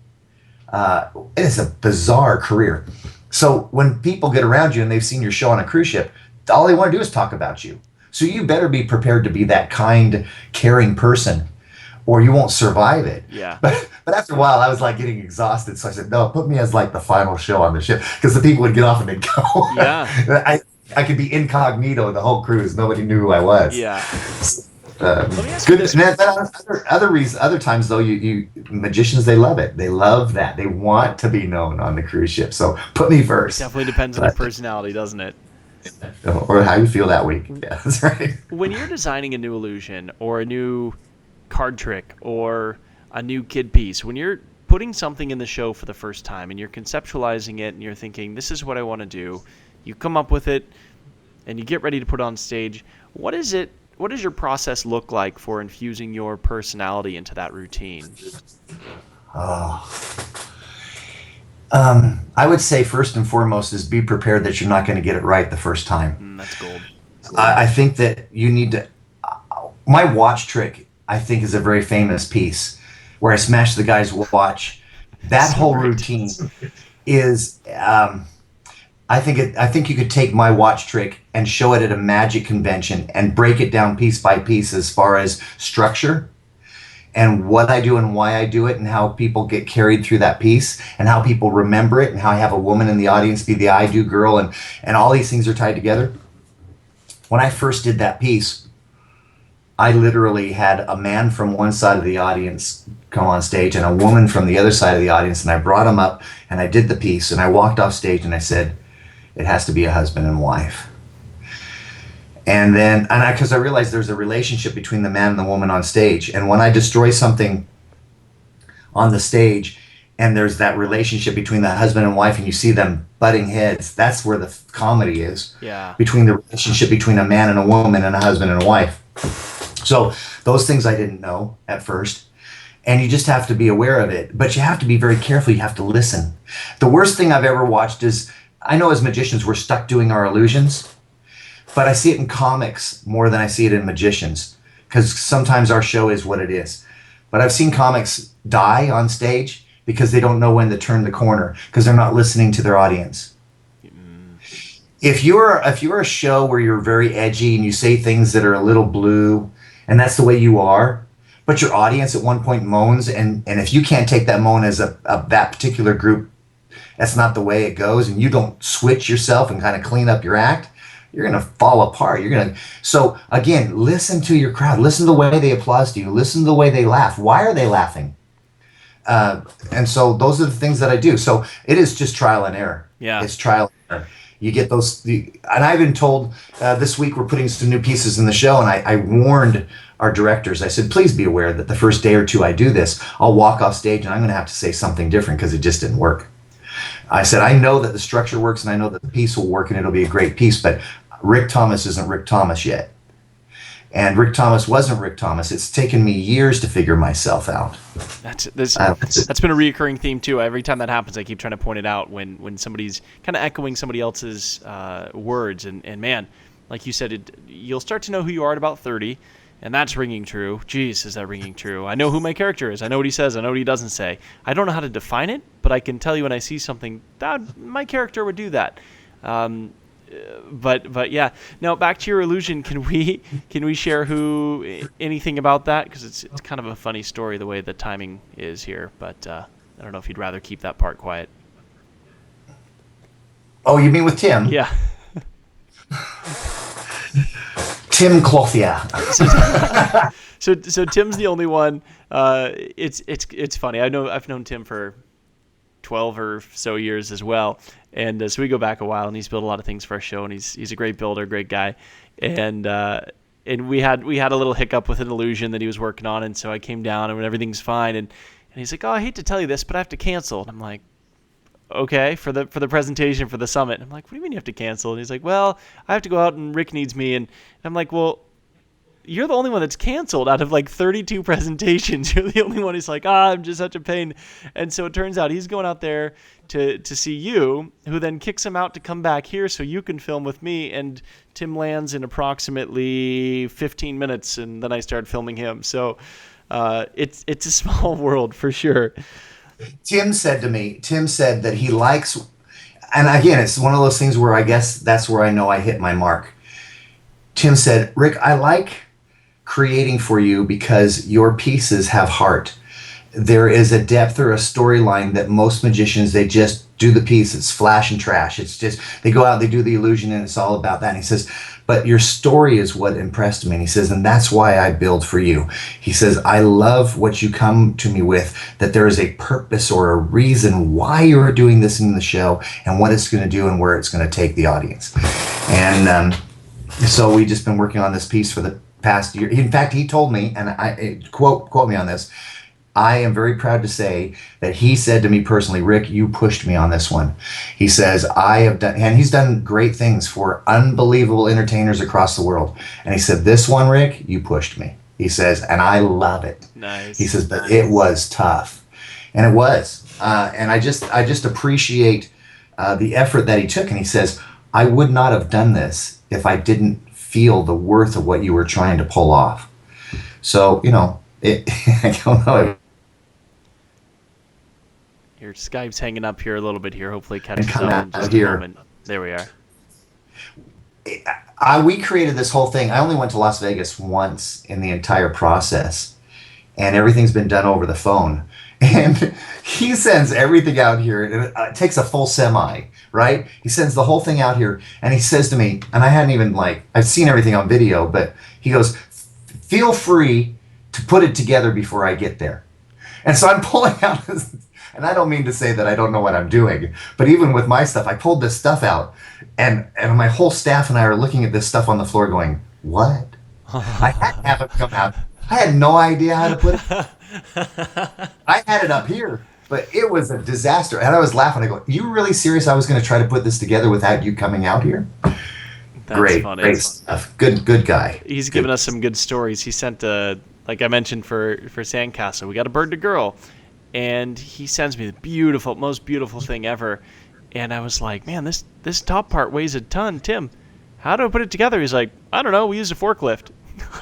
It is a bizarre career. So when people get around you and they've seen your show on a cruise ship, all they want to do is talk about you. So you better be prepared to be that kind, caring person, or you won't survive it. Yeah. But after a while, I was like getting exhausted. So I said, no, put me as like the final show on the ship, because the people would get off and they'd go. Yeah. I could be incognito the whole cruise. Nobody knew who I was. Yeah. Let me ask you this. Other times though, you magicians, they love it. They love that. They want to be known on the cruise ship. So put me first. Definitely depends on your personality, doesn't it? Or how you feel that week. Yeah, that's right. When you're designing a new illusion or a new card trick or a new kid piece, when you're putting something in the show for the first time and you're conceptualizing it and you're thinking, this is what I want to do, you come up with it and you get ready to put it on stage, what does your process look like for infusing your personality into that routine? I would say first and foremost is be prepared that you're not going to get it right the first time. That's gold. I think that you need to. My watch trick, I think, is a very famous piece where I smash the guy's watch. That whole routine is. I think you could take my watch trick and show it at a magic convention and break it down piece by piece as far as structure and what I do and why I do it and how people get carried through that piece and how people remember it and how I have a woman in the audience be the I do girl and all these things are tied together. When I first did that piece, I literally had a man from one side of the audience come on stage and a woman from the other side of the audience, and I brought them up and I did the piece and I walked off stage and I said, it has to be a husband and wife. And then, because I realized there's a relationship between the man and the woman on stage. And when I destroy something on the stage and there's that relationship between the husband and wife and you see them butting heads, that's where the comedy is. Yeah. Between the relationship between a man and a woman and a husband and a wife. So those things I didn't know at first. And you just have to be aware of it. But you have to be very careful. You have to listen. The worst thing I've ever watched is, I know as magicians we're stuck doing our illusions, but I see it in comics more than I see it in magicians, because sometimes our show is what it is. But I've seen comics die on stage because they don't know when to turn the corner, because they're not listening to their audience. If you're a show where you're very edgy and you say things that are a little blue, and that's the way you are, but your audience at one point moans, and if you can't take that moan as that particular group, that's not the way it goes, and you don't switch yourself and kind of clean up your act, you're going to fall apart. So again, listen to your crowd. Listen to the way they applaud to you. Listen to the way they laugh. Why are they laughing? And so those are the things that I do. So it is just trial and error. Yeah. It's trial and error. You get and I've been told this week we're putting some new pieces in the show, and I warned our directors. I said, please be aware that the first day or two I do this, I'll walk off stage and I'm going to have to say something different because it just didn't work. I said, I know that the structure works and I know that the piece will work and it'll be a great piece, but Rick Thomas isn't Rick Thomas yet. And Rick Thomas wasn't Rick Thomas. It's taken me years to figure myself out. That's been a reoccurring theme too. Every time that happens, I keep trying to point it out when somebody's kind of echoing somebody else's words. And man, like you said, you'll start to know who you are at about 30, and that's ringing true. Jeez, is that ringing true? I know who my character is. I know what he says. I know what he doesn't say. I don't know how to define it, but I can tell you when I see something that my character would do that. But yeah. Now back to your illusion. Can we share anything about that? Because it's kind of a funny story the way the timing is here. But I don't know if you'd rather keep that part quiet. Oh, you mean with Tim? Yeah. Tim Clothier. So Tim's the only one. It's funny. I've known Tim for 12 or so years as well, and so we go back a while, and he's built a lot of things for our show, and he's a great builder, great guy, and we had a little hiccup with an illusion that he was working on, and so I came down and everything's fine, and he's like, oh, I hate to tell you this, but I have to cancel. And I'm like, okay, for the presentation for the summit. And I'm like, what do you mean you have to cancel? And he's like, well, I have to go out and Rick needs me, and I'm like, well, you're the only one that's canceled out of like 32 presentations. You're the only one who's like, I'm just such a pain. And so it turns out he's going out there to see you, who then kicks him out to come back here so you can film with me. And Tim lands in approximately 15 minutes, and then I start filming him. So it's a small world for sure. Tim said that he likes, and again, it's one of those things where I guess that's where I know I hit my mark. Tim said, Rick, I like creating for you because your pieces have heart. There is a depth or a storyline that most magicians, they just do the piece. It's flash and trash. It's just, they go out, they do the illusion, and it's all about that. And he says, but your story is what impressed me. And he says, and that's why I build for you. He says, I love what you come to me with, that there is a purpose or a reason why you're doing this in the show and what it's going to do and where it's going to take the audience. And so we've just been working on this piece for the past year. In fact, he told me, and I quote me on this, I am very proud to say that he said to me personally, Rick, you pushed me on this one. He says, I have done, and he's done great things for unbelievable entertainers across the world. And he said, this one, Rick, you pushed me. He says, and I love it. Nice. He says, but it was tough. And it was. And I just appreciate the effort that he took. And he says, I would not have done this if I didn't feel the worth of what you were trying to pull off. So, I don't know. Your Skype's hanging up here a little bit here. Hopefully it catches come on in out just here. a moment. There we are. We created this whole thing. I only went to Las Vegas once in the entire process, and everything's been done over the phone. And he sends everything out here. It takes a full semi, right? He sends the whole thing out here, and he says to me, and I hadn't even I've seen everything on video, but he goes, feel free to put it together before I get there. And so I'm pulling out this, and I don't mean to say that I don't know what I'm doing, but even with my stuff, I pulled this stuff out, and my whole staff and I are looking at this stuff on the floor going, what? I had to have it come out. I had no idea how to put it. I had it up here, but it was a disaster. And I was laughing. I go, you really serious? I was going to try to put this together without you coming out here? That's great, funny. Great stuff. Good guy. He's given us some good stories. He sent like I mentioned for Sandcastle, we got a bird to girl, and he sends me the most beautiful thing ever. And I was like, man, this top part weighs a ton. Tim, how do I put it together? He's like, I don't know. We used a forklift.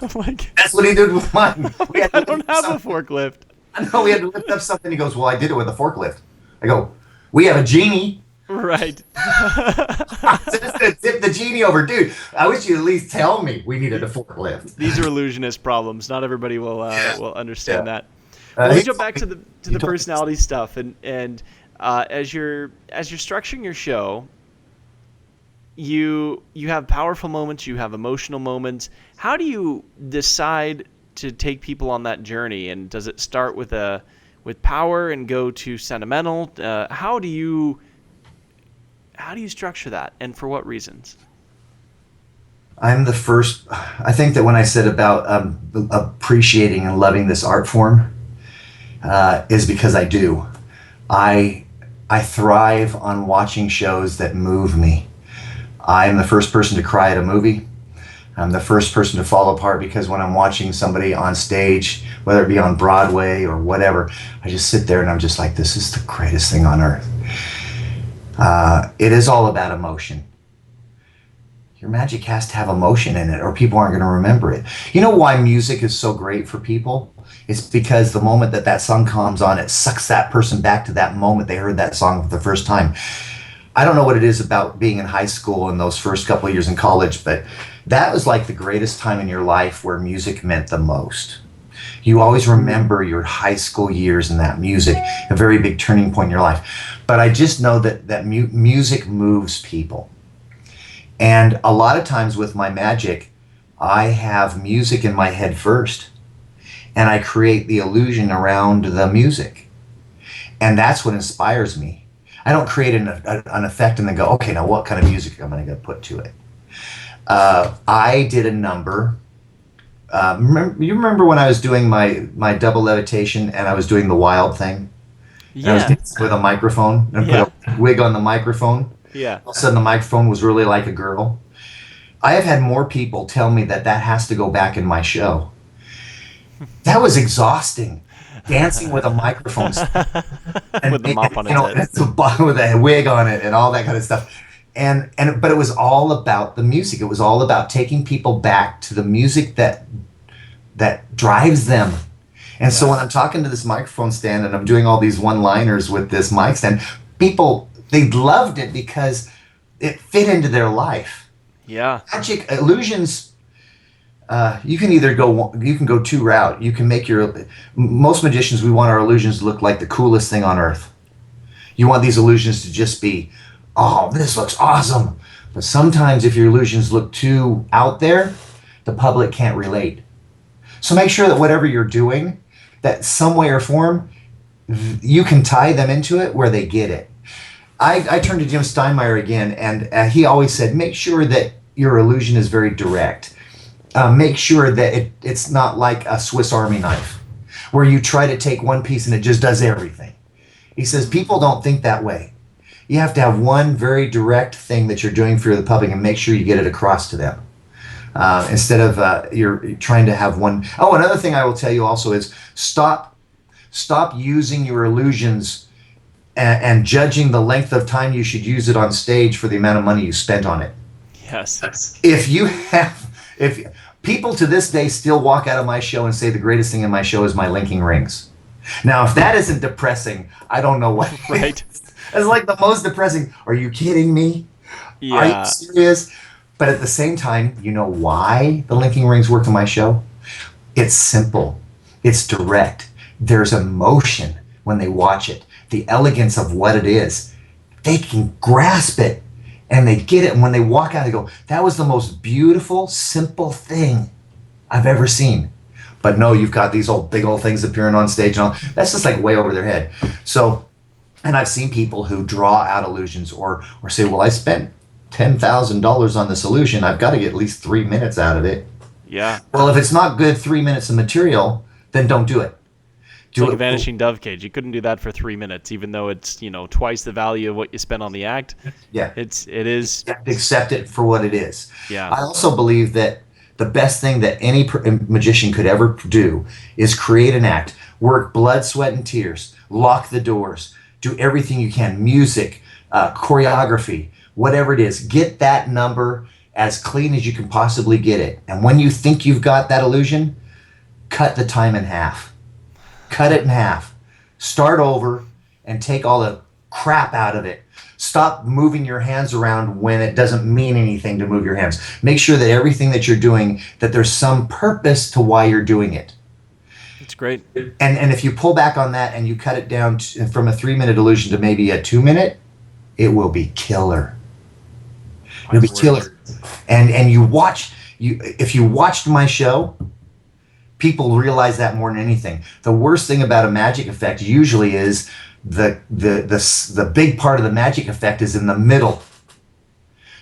I'm like, that's what he did with mine. I don't have a forklift. I know, we had to lift up something. He goes, well, I did it with a forklift. I go, we have a genie. Right. I was just going to tip the genie over. Dude, I wish you'd at least tell me we needed a forklift. These are illusionist problems. Not everybody will understand that. Well, let's jump back to the personality stuff. And as you're structuring your show, you have powerful moments, you have emotional moments. How do you decide to take people on that journey? And does it start with power and go to sentimental? How do you structure that, and for what reasons? I'm the first. I think that when I said about appreciating and loving this art form, is because I do. I thrive on watching shows that move me. I am the first person to cry at a movie. I'm the first person to fall apart because when I'm watching somebody on stage, whether it be on Broadway or whatever, I just sit there and I'm just like, this is the greatest thing on earth. It is all about emotion. Your magic has to have emotion in it or people aren't going to remember it. You know why music is so great for people? It's because the moment that that song comes on, it sucks that person back to that moment they heard that song for the first time. I don't know what it is about being in high school and those first couple of years in college, but that was like the greatest time in your life where music meant the most. You always remember your high school years and that music, a very big turning point in your life. But I just know that music moves people. And a lot of times with my magic, I have music in my head first, and I create the illusion around the music. And that's what inspires me. I don't create an effect and then go, okay, now what kind of music am I going to put to it? I did a number. You remember when I was doing my double levitation and I was doing the wild thing? And I was dancing with a microphone and put a wig on the microphone. Yeah. All of a sudden the microphone was really like a girl. I have had more people tell me that has to go back in my show. That was exhausting. Dancing with a microphone and with the mop on its head. With a wig on it and all that kind of stuff. But it was all about the music. It was all about taking people back to the music that drives them. And so when I'm talking to this microphone stand and I'm doing all these one-liners with this mic stand, people, they loved it because it fit into their life. Yeah. Magic illusions. You can go two route. You can make most magicians, we want our illusions to look like the coolest thing on earth. You want these illusions to just be, oh, this looks awesome. But sometimes if your illusions look too out there, the public can't relate. So make sure that whatever you're doing, that some way or form, you can tie them into it where they get it. I turned to Jim Steinmeier again, and he always said, make sure that your illusion is very direct. Make sure that it's not like a Swiss Army knife, where you try to take one piece and it just does everything. He says, people don't think that way. You have to have one very direct thing that you're doing for the public and make sure you get it across to them. Instead of you're trying to have one. Oh, another thing I will tell you also is stop using your illusions and judging the length of time you should use it on stage for the amount of money you spent on it. Yes. If people to this day still walk out of my show and say the greatest thing in my show is my linking rings. Now, if that isn't depressing, I don't know what. Right. It's like the most depressing. Are you kidding me? Yeah. Are you serious? But at the same time, you know why the linking rings work in my show? It's simple. It's direct. There's emotion when they watch it. The elegance of what it is. They can grasp it and they get it. And when they walk out, they go, that was the most beautiful, simple thing I've ever seen. But no, you've got these big old things appearing on stage and all. That's just like way over their head. So, and I've seen people who draw out illusions or say, well, I spent $10,000 on this illusion. I've got to get at least 3 minutes out of it. Yeah. Well, if it's not good 3 minutes of material, then don't do it. It's like a vanishing dove cage. You couldn't do that for 3 minutes, even though it's twice the value of what you spent on the act. Yeah. It is. Accept it for what it is. Yeah. I also believe that the best thing that any magician could ever do is create an act, work blood, sweat, and tears, lock the doors, do everything you can, music, choreography, whatever it is. Get that number as clean as you can possibly get it. And when you think you've got that illusion, cut the time in half. Cut it in half. Start over and take all the crap out of it. Stop moving your hands around when it doesn't mean anything to move your hands. Make sure that everything that you're doing, that there's some purpose to why you're doing it. It's great. And if you pull back on that and you cut it down from a 3-minute illusion to maybe a 2-minute, it will be killer. It'll be killer. And if you watched my show, people realize that more than anything. The worst thing about a magic effect usually is the big part of the magic effect is in the middle.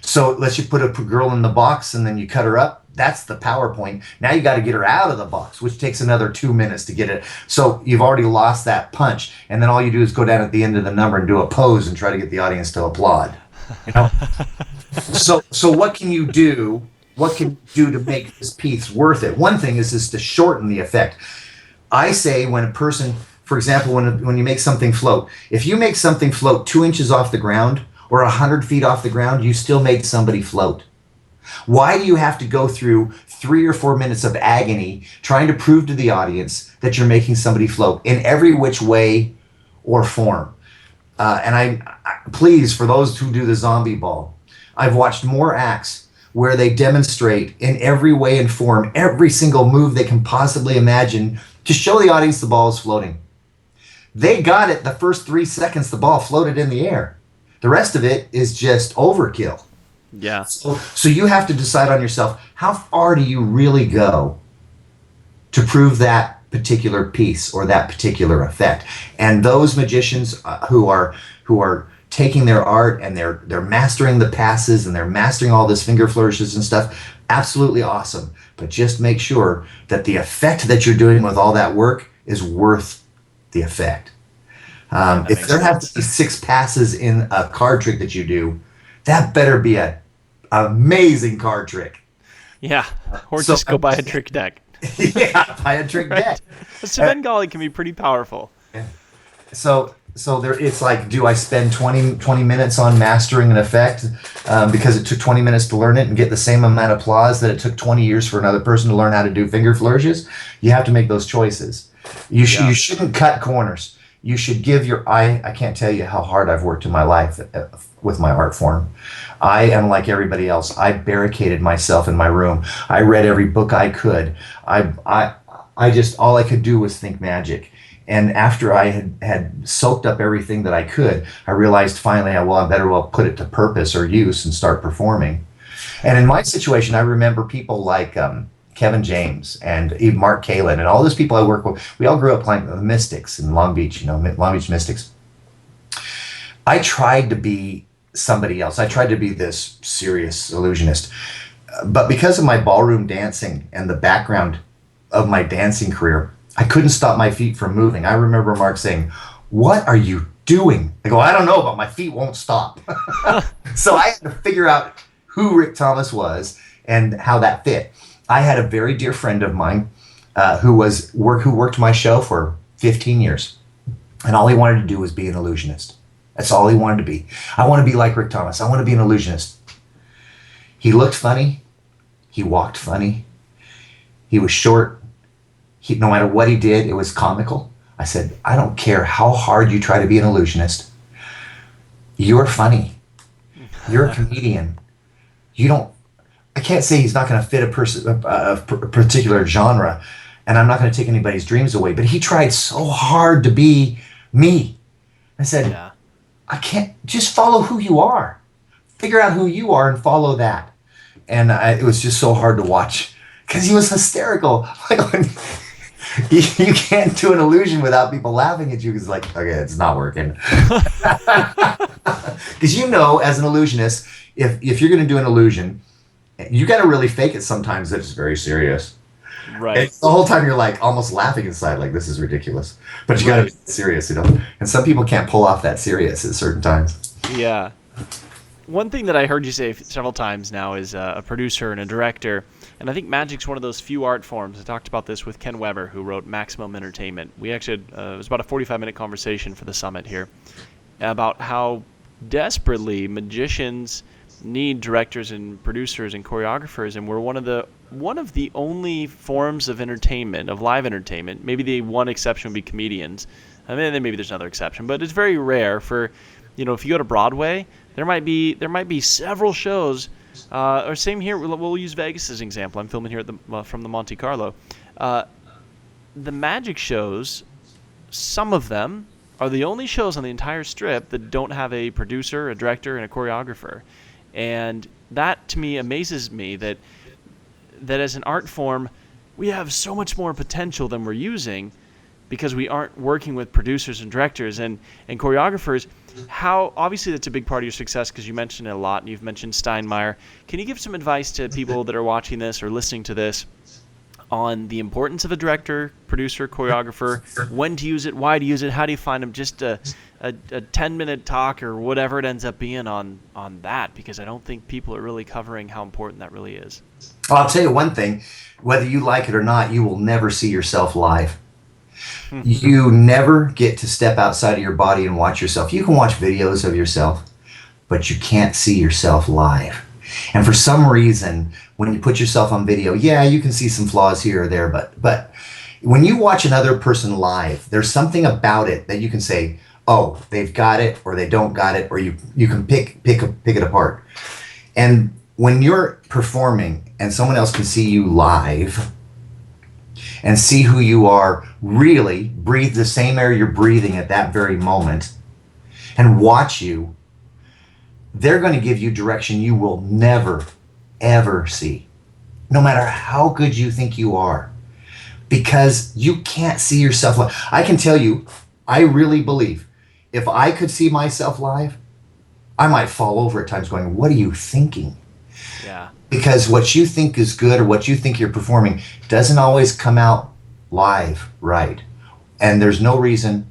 So let's you put a girl in the box and then you cut her up. That's the PowerPoint. Now you got to get her out of the box, which takes another 2 minutes to get it. So you've already lost that punch. And then all you do is go down at the end of the number and do a pose and try to get the audience to applaud. So what can you do? What can you do to make this piece worth it? One thing is to shorten the effect. I say when a person, for example, when you make something float, if you make something float 2 inches off the ground or 100 feet off the ground, you still made somebody float. Why do you have to go through 3 or 4 minutes of agony trying to prove to the audience that you're making somebody float in every which way or form? Please, for those who do the zombie ball, I've watched more acts where they demonstrate in every way and form, every single move they can possibly imagine to show the audience the ball is floating. They got it the first 3 seconds the ball floated in the air. The rest of it is just overkill. Yeah. So you have to decide on yourself, how far do you really go to prove that particular piece or that particular effect? And those magicians who are taking their art and they're mastering the passes and they're mastering all this finger flourishes and stuff, absolutely awesome. But just make sure that the effect that you're doing with all that work is worth the effect. If there have to be 6 passes in a card trick that you do, that better be an amazing card trick. Yeah, or just go buy a trick deck. Yeah, buy a trick deck. A Svengali can be pretty powerful. Yeah. So it's like, do I spend 20 minutes on mastering an effect because it took 20 minutes to learn it and get the same amount of applause that it took 20 years for another person to learn how to do finger flourishes? You have to make those choices. You shouldn't cut corners. You should give your I can't tell you how hard I've worked in my life with my art form. I am like everybody else. I barricaded myself in my room. I read every book I could. I just, all I could do was think magic. And after I had soaked up everything that I could, I realized finally, I better put it to purpose or use and start performing. And in my situation, I remember people like Kevin James and even Mark Kalin and all those people I work with. We all grew up playing the Mystics in Long Beach, Long Beach Mystics. I tried to be somebody else. I tried to be this serious illusionist. But because of my ballroom dancing and the background of my dancing career, I couldn't stop my feet from moving. I remember Mark saying, "What are you doing?" I go, "I don't know, but my feet won't stop." So I had to figure out who Rick Thomas was and how that fit. I had a very dear friend of mine who worked my show for 15 years. And all he wanted to do was be an illusionist. That's all he wanted to be. I want to be like Rick Thomas. I want to be an illusionist. He looked funny. He walked funny. He was short. No matter what he did, it was comical. I said, "I don't care how hard you try to be an illusionist. You're funny. You're a comedian. I can't say he's not going to fit a particular genre, and I'm not going to take anybody's dreams away, but he tried so hard to be me." I said, Yeah. "I can't, just follow who you are. Figure out who you are and follow that." And it was just so hard to watch because he was hysterical. Like, you can't do an illusion without people laughing at you. It's like, okay, it's not working. Because as an illusionist, if you're going to do an illusion, you got to really fake it sometimes that it's very serious. Right. And the whole time you're like almost laughing inside, like, this is ridiculous. But you got to be serious, And some people can't pull off that serious at certain times. Yeah. One thing that I heard you say several times now is a producer and a director. And I think magic's one of those few art forms. I talked about this with Ken Weber, who wrote Maximum Entertainment. We actually it was about a 45-minute conversation for the summit here about how desperately magicians need directors and producers and choreographers, and we're one of the only forms of entertainment, of live entertainment. Maybe the one exception would be comedians. I mean, then maybe there's another exception, but it's very rare for, if you go to Broadway, there might be several shows. Or same here. We'll use Vegas as an example. I'm filming here from the Monte Carlo. The magic shows, some of them are the only shows on the entire strip that don't have a producer, a director, and a choreographer. And that, to me, amazes me that as an art form, we have so much more potential than we're using because we aren't working with producers and directors and choreographers. How, obviously, that's a big part of your success because you mentioned it a lot, and you've mentioned Steinmeier. Can you give some advice to people that are watching this or listening to this on the importance of a director, producer, choreographer, when to use it, why to use it, how do you find them? Just a a 10-minute talk or whatever it ends up being on that, because I don't think people are really covering how important that really is. Well, I'll tell you one thing, whether you like it or not, you will never see yourself live. You never get to step outside of your body and watch yourself. You can watch videos of yourself, but you can't see yourself live. And for some reason, when you put yourself on video, yeah, you can see some flaws here or there, but when you watch another person live, there's something about it that you can say, oh, they've got it or they don't got it, or you can pick it apart. And when you're performing and someone else can see you live and see who you are, really breathe the same air you're breathing at that very moment and watch you, they're going to give you direction you will never, ever see, no matter how good you think you are, because you can't see yourself live. I can tell you, I really believe if I could see myself live, I might fall over at times going, what are you thinking? Yeah. Because what you think is good or what you think you're performing doesn't always come out live right. And there's no reason.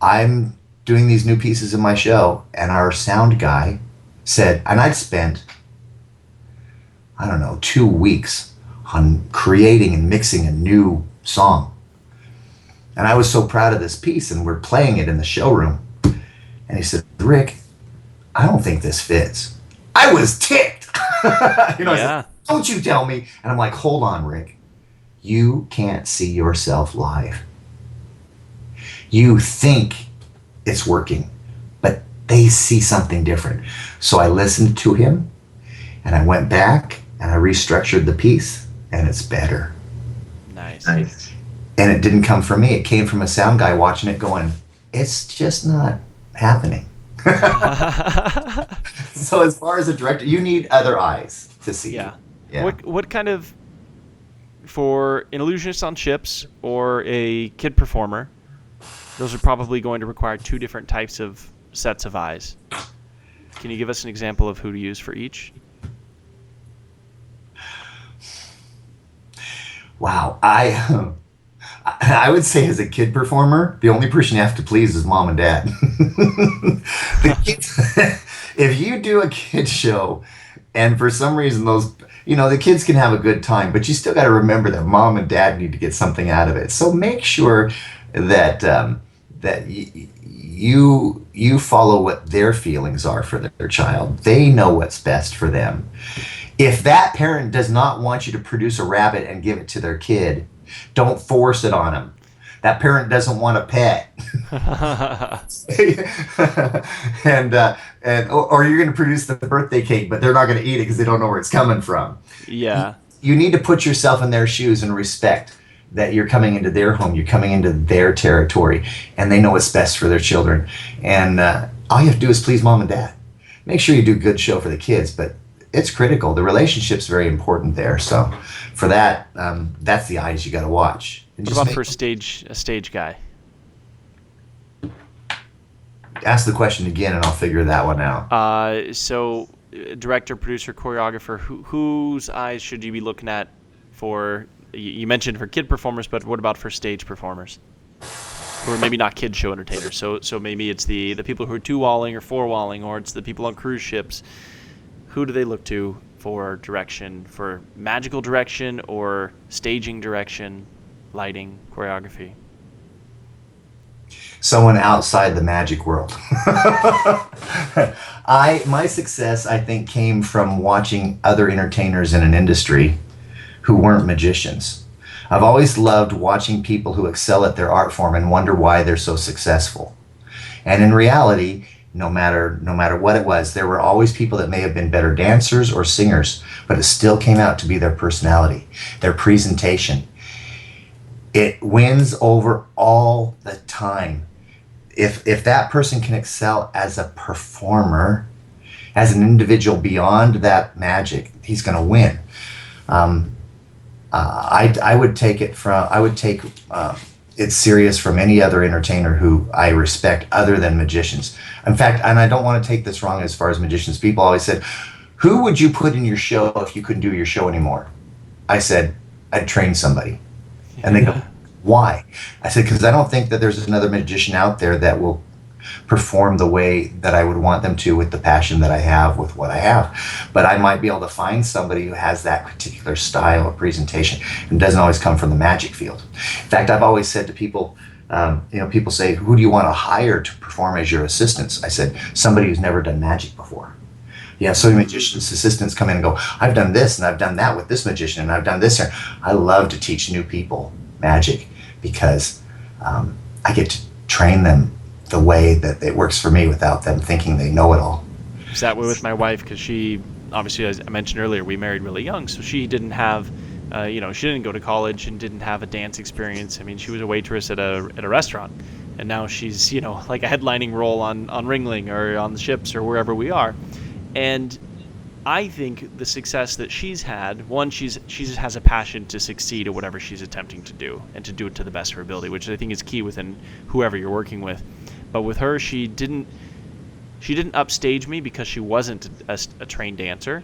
I'm doing these new pieces in my show, and our sound guy said, and I'd spent, I don't know, 2 weeks on creating and mixing a new song. And I was so proud of this piece, and we're playing it in the showroom. And he said, Rick, I don't think this fits. I was ticked. I said, don't you tell me. And I'm like, hold on, Rick. You can't see yourself live. You think it's working, but they see something different. So I listened to him, and I went back, and I restructured the piece, and it's better. Nice. And it didn't come from me. It came from a sound guy watching it going, it's just not happening. So as far as a director, you need other eyes to see. Yeah. What kind of, for an illusionist on ships or a kid performer, those are probably going to require 2 different types of sets of eyes. Can you give us an example of who to use for each? Wow. I would say as a kid performer, the only person you have to please is mom and dad. The kids, if you do a kid show and for some reason the kids can have a good time, but you still got to remember that mom and dad need to get something out of it. So make sure that you follow what their feelings are for their child. They know what's best for them. If that parent does not want you to produce a rabbit and give it to their kid, don't force it on them. That parent doesn't want a pet. or you're going to produce the birthday cake, but they're not going to eat it because they don't know where it's coming from. Yeah. You need to put yourself in their shoes and respect that you're coming into their home, you're coming into their territory, and they know what's best for their children. And all you have to do is please mom and dad. Make sure you do a good show for the kids, but it's critical. The relationship's very important there. So for that, that's the eyes you got to watch. What about for a stage guy? Ask the question again, and I'll figure that one out. So director, producer, choreographer, whose eyes should you be looking at for? You mentioned for kid performers, but what about for stage performers? Who are maybe not kid show entertainers. So maybe it's the people who are 2-walling or 4-walling, or it's the people on cruise ships. Who do they look to for direction, for magical direction or staging direction, lighting, choreography? Someone outside the magic world. My success, I think, came from watching other entertainers in an industry who weren't magicians. I've always loved watching people who excel at their art form and wonder why they're so successful. And in reality, no matter what it was, there were always people that may have been better dancers or singers, but it still came out to be their personality, their presentation. It wins over all the time. If that person can excel as a performer, as an individual beyond that magic, he's going to win. I would take it it's serious from any other entertainer who I respect other than magicians. In fact, and I don't want to take this wrong as far as magicians, people always said, who would you put in your show if you couldn't do your show anymore? I said, I'd train somebody. And they go, Why? I said, because I don't think that there's another magician out there that will perform the way that I would want them to with the passion that I have with what I have. But I might be able to find somebody who has that particular style of presentation and doesn't always come from the magic field. In fact, I've always said to people, people say, who do you want to hire to perform as your assistants? I said, somebody who's never done magic before. Yeah, so magicians' assistants come in and go, I've done this and I've done that with this magician and I've done this here. I love to teach new people magic because I get to train them the way that it works for me without them thinking they know it all. It's that way with my wife because she, obviously, as I mentioned earlier, we married really young, so she didn't have, she didn't go to college and didn't have a dance experience. I mean, she was a waitress at a restaurant, and now she's, like a headlining role on Ringling or on the ships or wherever we are. And I think the success that she's had, one, she has a passion to succeed at whatever she's attempting to do and to do it to the best of her ability, which I think is key within whoever you're working with. But with her, she didn't upstage me because she wasn't a trained dancer.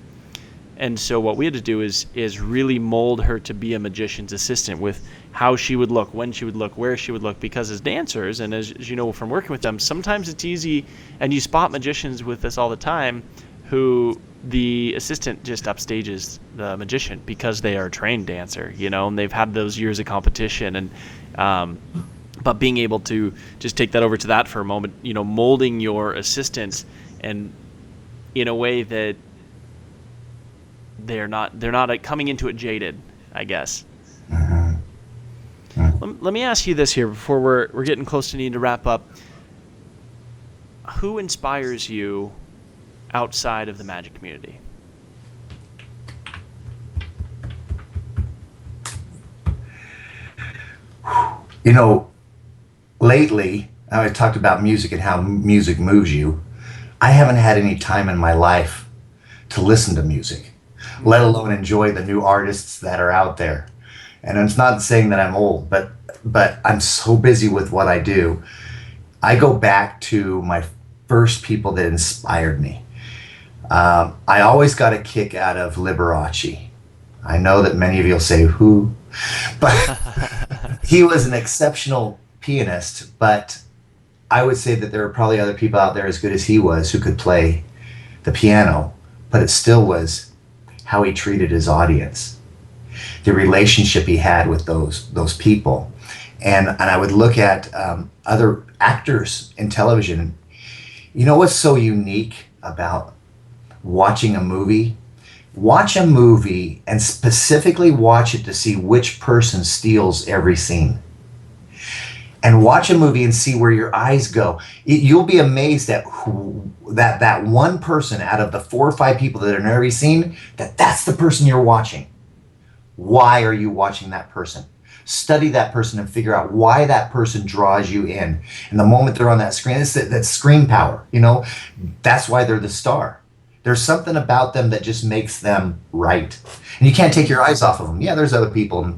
And so what we had to do is really mold her to be a magician's assistant with how she would look, when she would look, where she would look. Because as dancers, and as you know from working with them, sometimes it's easy, and you spot magicians with this all the time, who the assistant just upstages the magician because they are a trained dancer, and they've had those years of competition. And but being able to just take that over to that for a moment, molding your assistants and in a way that they're not coming into it jaded, I guess. Let me ask you this here before we're getting close to needing to wrap up. Who inspires you outside of the magic community? Lately, I talked about music and how music moves you. I haven't had any time in my life to listen to music, let alone enjoy the new artists that are out there. And it's not saying that I'm old, but I'm so busy with what I do. I go back to my first people that inspired me. I always got a kick out of Liberace. I know that many of you will say, who? But he was an exceptional pianist, but I would say that there are probably other people out there as good as he was who could play the piano, but it still was how he treated his audience, the relationship he had with those people. And I would look at other actors in television. What's so unique about watching a movie? Watch a movie and specifically watch it to see which person steals every scene. And watch a movie and see where your eyes go. You'll be amazed at that one person out of the 4 or 5 people that are in every scene, that's the person you're watching. Why are you watching that person? Study that person and figure out why that person draws you in. And the moment they're on that screen, it's that screen power. That's why they're the star. There's something about them that just makes them right. And you can't take your eyes off of them. Yeah, there's other people.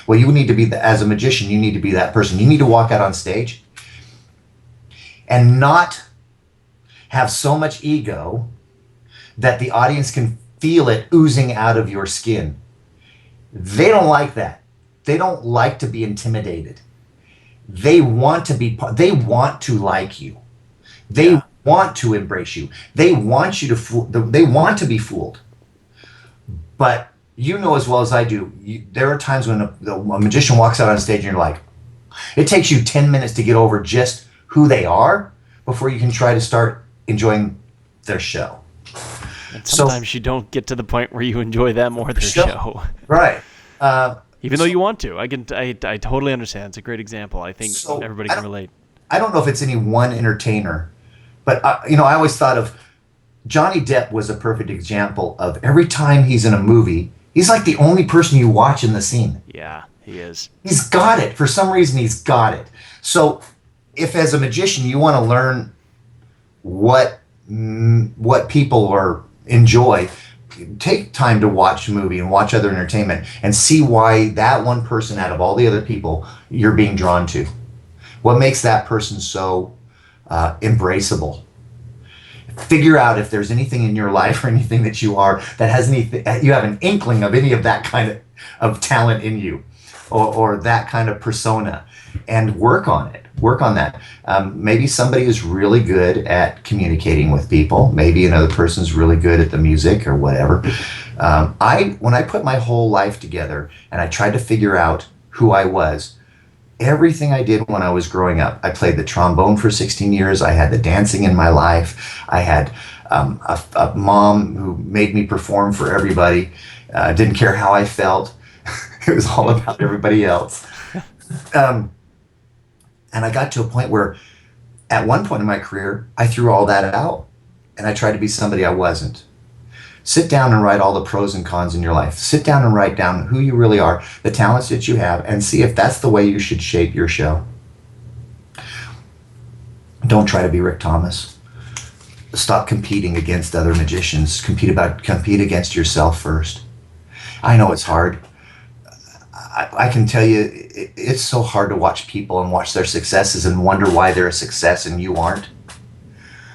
Well, you need to be, as a magician, you need to be that person. You need to walk out on stage and not have so much ego that the audience can feel it oozing out of your skin. They don't like that. They don't like to be intimidated. They want to like you. They want to embrace you. They want you to they want to be fooled. But as well as I do, there are times when a magician walks out on stage and you're like, it takes you 10 minutes to get over just who they are before you can try to start enjoying their show. And sometimes you don't get to the point where you enjoy them or their show. Right. Even though you want to. I totally understand. It's a great example. I think everybody can relate. I don't know if it's any one entertainer, but I always thought of Johnny Depp was a perfect example of every time he's in a movie, he's like the only person you watch in the scene. Yeah, he is. He's got it. For some reason, he's got it. So if as a magician you want to learn what people enjoy, take time to watch a movie and watch other entertainment and see why that one person out of all the other people you're being drawn to. What makes that person so embraceable? Figure out if there's anything in your life or anything that you are that has anything, you have an inkling of any of that kind of talent in you. or that kind of persona, and work on it. Work on that. Maybe somebody is really good at communicating with people. Maybe another person's really good at the music or whatever. When I put my whole life together and I tried to figure out who I was, everything I did when I was growing up. I played the trombone for 16 years. I had the dancing in my life. I had a mom who made me perform for everybody. Didn't care how I felt. It was all about everybody else. And I got to a point where, at one point in my career, I threw all that out and I tried to be somebody I wasn't. Sit down and write all the pros and cons in your life. Sit down and write down who you really are, the talents that you have, and see if that's the way you should shape your show. Don't try to be Rick Thomas. Stop competing against other magicians. Compete against yourself first. I know it's hard. I can tell you, it's so hard to watch people and watch their successes and wonder why they're a success and you aren't.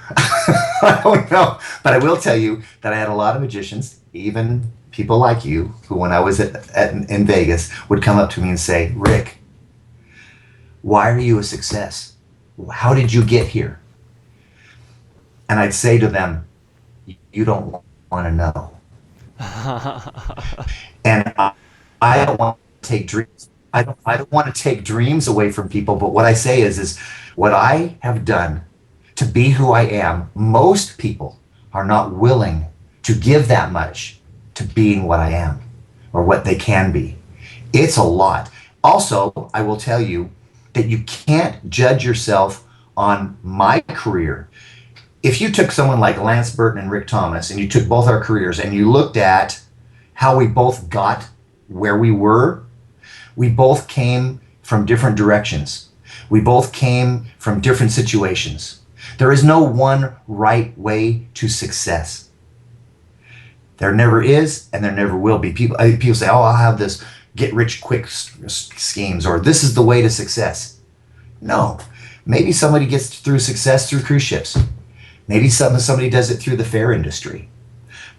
I don't know, but I will tell you that I had a lot of magicians, even people like you, who when I was in Vegas would come up to me and say, Rick, why are you a success? How did you get here? And I'd say to them, you don't want to know. And I don't want to take dreams. I don't want to take dreams away from people, but what I say is what I have done to be who I am, most people are not willing to give that much to being what I am or what they can be. It's a lot. Also, I will tell you that you can't judge yourself on my career. If you took someone like Lance Burton and Rick Thomas and you took both our careers and you looked at how we both got where we were, we both came from different directions. We both came from different situations. There is no one right way to success. There never is, and there never will be. People say, oh, I'll have this get rich quick schemes, or this is the way to success. No, maybe somebody gets through success through cruise ships. Maybe somebody does it through the fair industry.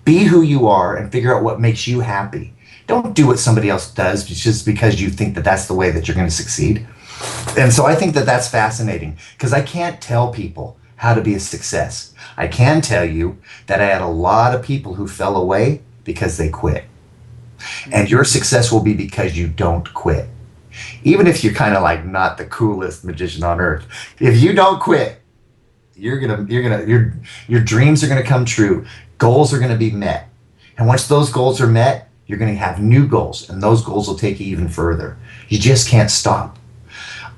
Be who you are and figure out what makes you happy. Don't do what somebody else does just because you think that that's the way that you're going to succeed. And so I think that that's fascinating, because I can't tell people how to be a success. I can tell you that I had a lot of people who fell away because they quit. And your success will be because you don't quit. Even if you're kind of like not the coolest magician on earth, if you don't quit, your dreams are gonna come true. Goals are gonna be met. And once those goals are met, you're gonna have new goals, and those goals will take you even further. You just can't stop.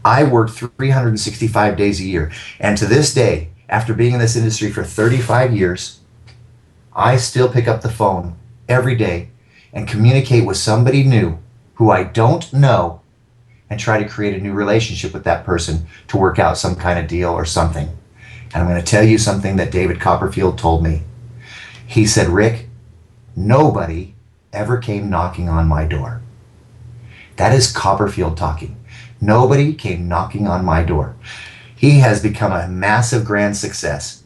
I work 365 days a year. And to this day, after being in this industry for 35 years, I still pick up the phone every day and communicate with somebody new who I don't know and try to create a new relationship with that person to work out some kind of deal or something. And I'm going to tell you something that David Copperfield told me. He said, Rick, nobody ever came knocking on my door. That is Copperfield talking. Nobody came knocking on my door. He has become a massive grand success.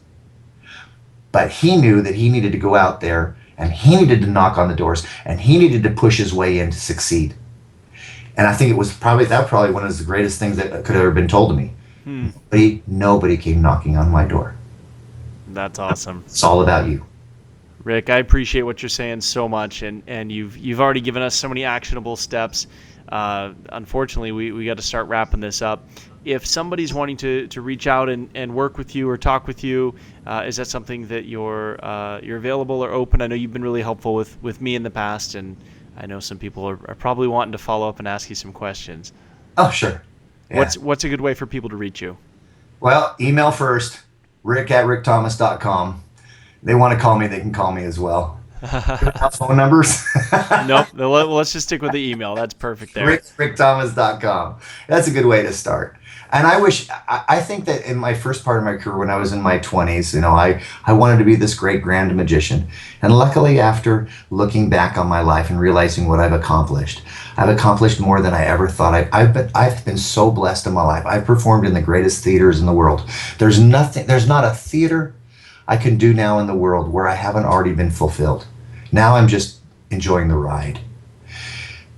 But he knew that he needed to go out there and he needed to knock on the doors and he needed to push his way in to succeed. And I think it was probably one of the greatest things that could have ever been told to me. Nobody came knocking on my door. That's awesome. It's all about you. Rick, I appreciate what you're saying so much, and you've already given us so many actionable steps. Unfortunately, we got to start wrapping this up. If somebody's wanting to reach out and work with you or talk with you, is that something that you're available or open? I know you've been really helpful with me in the past, and I know some people are probably wanting to follow up and ask you some questions. Oh, sure. Yeah. What's a good way for people to reach you? Well, email first, rick@rickthomas.com. They want to call me, they can call me as well. Phone numbers? Nope. Let's just stick with the email. That's perfect there. rickthomas.com. That's a good way to start. And I think that in my first part of my career, when I was in my 20s, I wanted to be this great grand magician. And luckily, after looking back on my life and realizing what I've accomplished more than I ever thought. I've been so blessed in my life. I've performed in the greatest theaters in the world. There's not a theater I can do now in the world where I haven't already been fulfilled. Now I'm just enjoying the ride.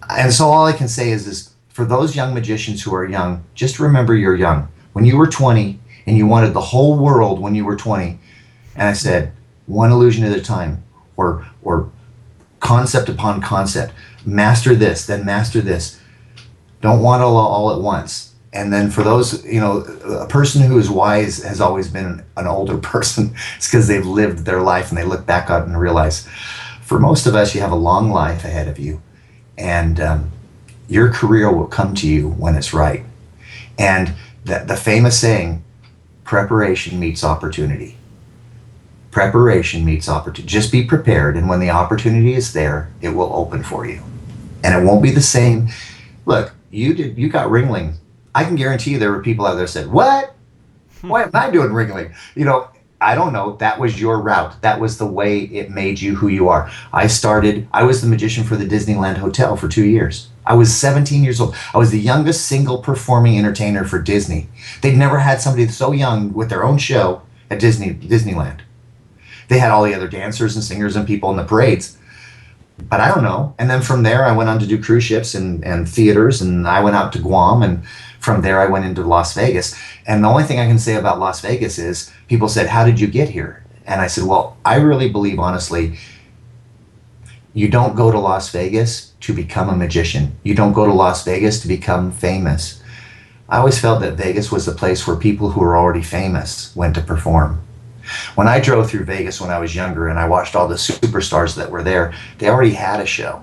And so all I can say is for those young magicians who are young, just remember you're young. When you were 20 and you wanted the whole world when you were 20, and I said, one illusion at a time, or concept upon concept, master this, then master this. Don't want it all at once. And then for those, a person who is wise has always been an older person. It's because they've lived their life and they look back on it and realize, for most of us, you have a long life ahead of you. And your career will come to you when it's right. And the famous saying, preparation meets opportunity. Preparation meets opportunity. Just be prepared, and when the opportunity is there, it will open for you. And it won't be the same. Look, you got Ringling. I can guarantee you there were people out there that said, what? Why am I doing Ringling? I don't know. That was your route. That was the way it made you who you are. I was the magician for the Disneyland Hotel for 2 years. I was 17 years old. I was the youngest single performing entertainer for Disney. They'd never had somebody so young with their own show at Disneyland. They had all the other dancers and singers and people in the parades. But I don't know. And then from there, I went on to do cruise ships and theaters, and I went out to Guam, and from there, I went into Las Vegas. And the only thing I can say about Las Vegas is people said, how did you get here? And I said, well, I really believe, honestly, you don't go to Las Vegas to become a magician. You don't go to Las Vegas to become famous. I always felt that Vegas was the place where people who were already famous went to perform. When I drove through Vegas when I was younger and I watched all the superstars that were there, they already had a show.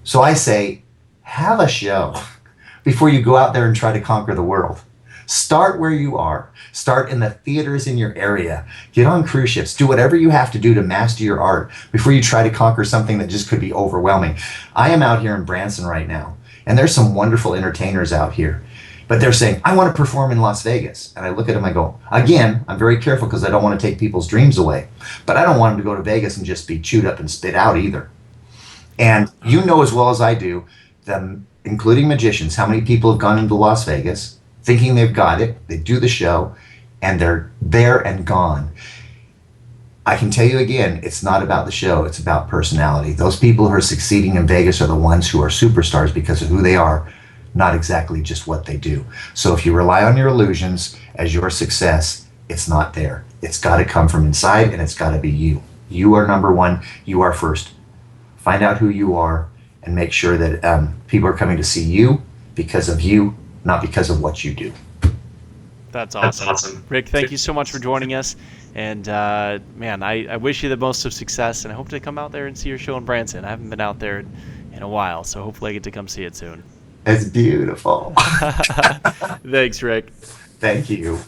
So I say, have a show before you go out there and try to conquer the world. Start where you are. Start in the theaters in your area. Get on cruise ships. Do whatever you have to do to master your art before you try to conquer something that just could be overwhelming. I am out here in Branson right now, and there's some wonderful entertainers out here. But they're saying, I want to perform in Las Vegas. And I look at them, I go, again, I'm very careful because I don't want to take people's dreams away. But I don't want them to go to Vegas and just be chewed up and spit out either. And you know as well as I do, including magicians, how many people have gone into Las Vegas thinking they've got it, they do the show, and they're there and gone. I can tell you again, it's not about the show, it's about personality. Those people who are succeeding in Vegas are the ones who are superstars because of who they are, not exactly just what they do. So if you rely on your illusions as your success, it's not there. It's got to come from inside, and it's got to be you. You are number one. You are first. Find out who you are and make sure that people are coming to see you because of you, not because of what you do. That's awesome. Rick, thank you so much for joining us. And man, I wish you the most of success, and I hope to come out there and see your show in Branson. I haven't been out there in a while, so hopefully I get to come see it soon. It's beautiful. Thanks, Rick. Thank you.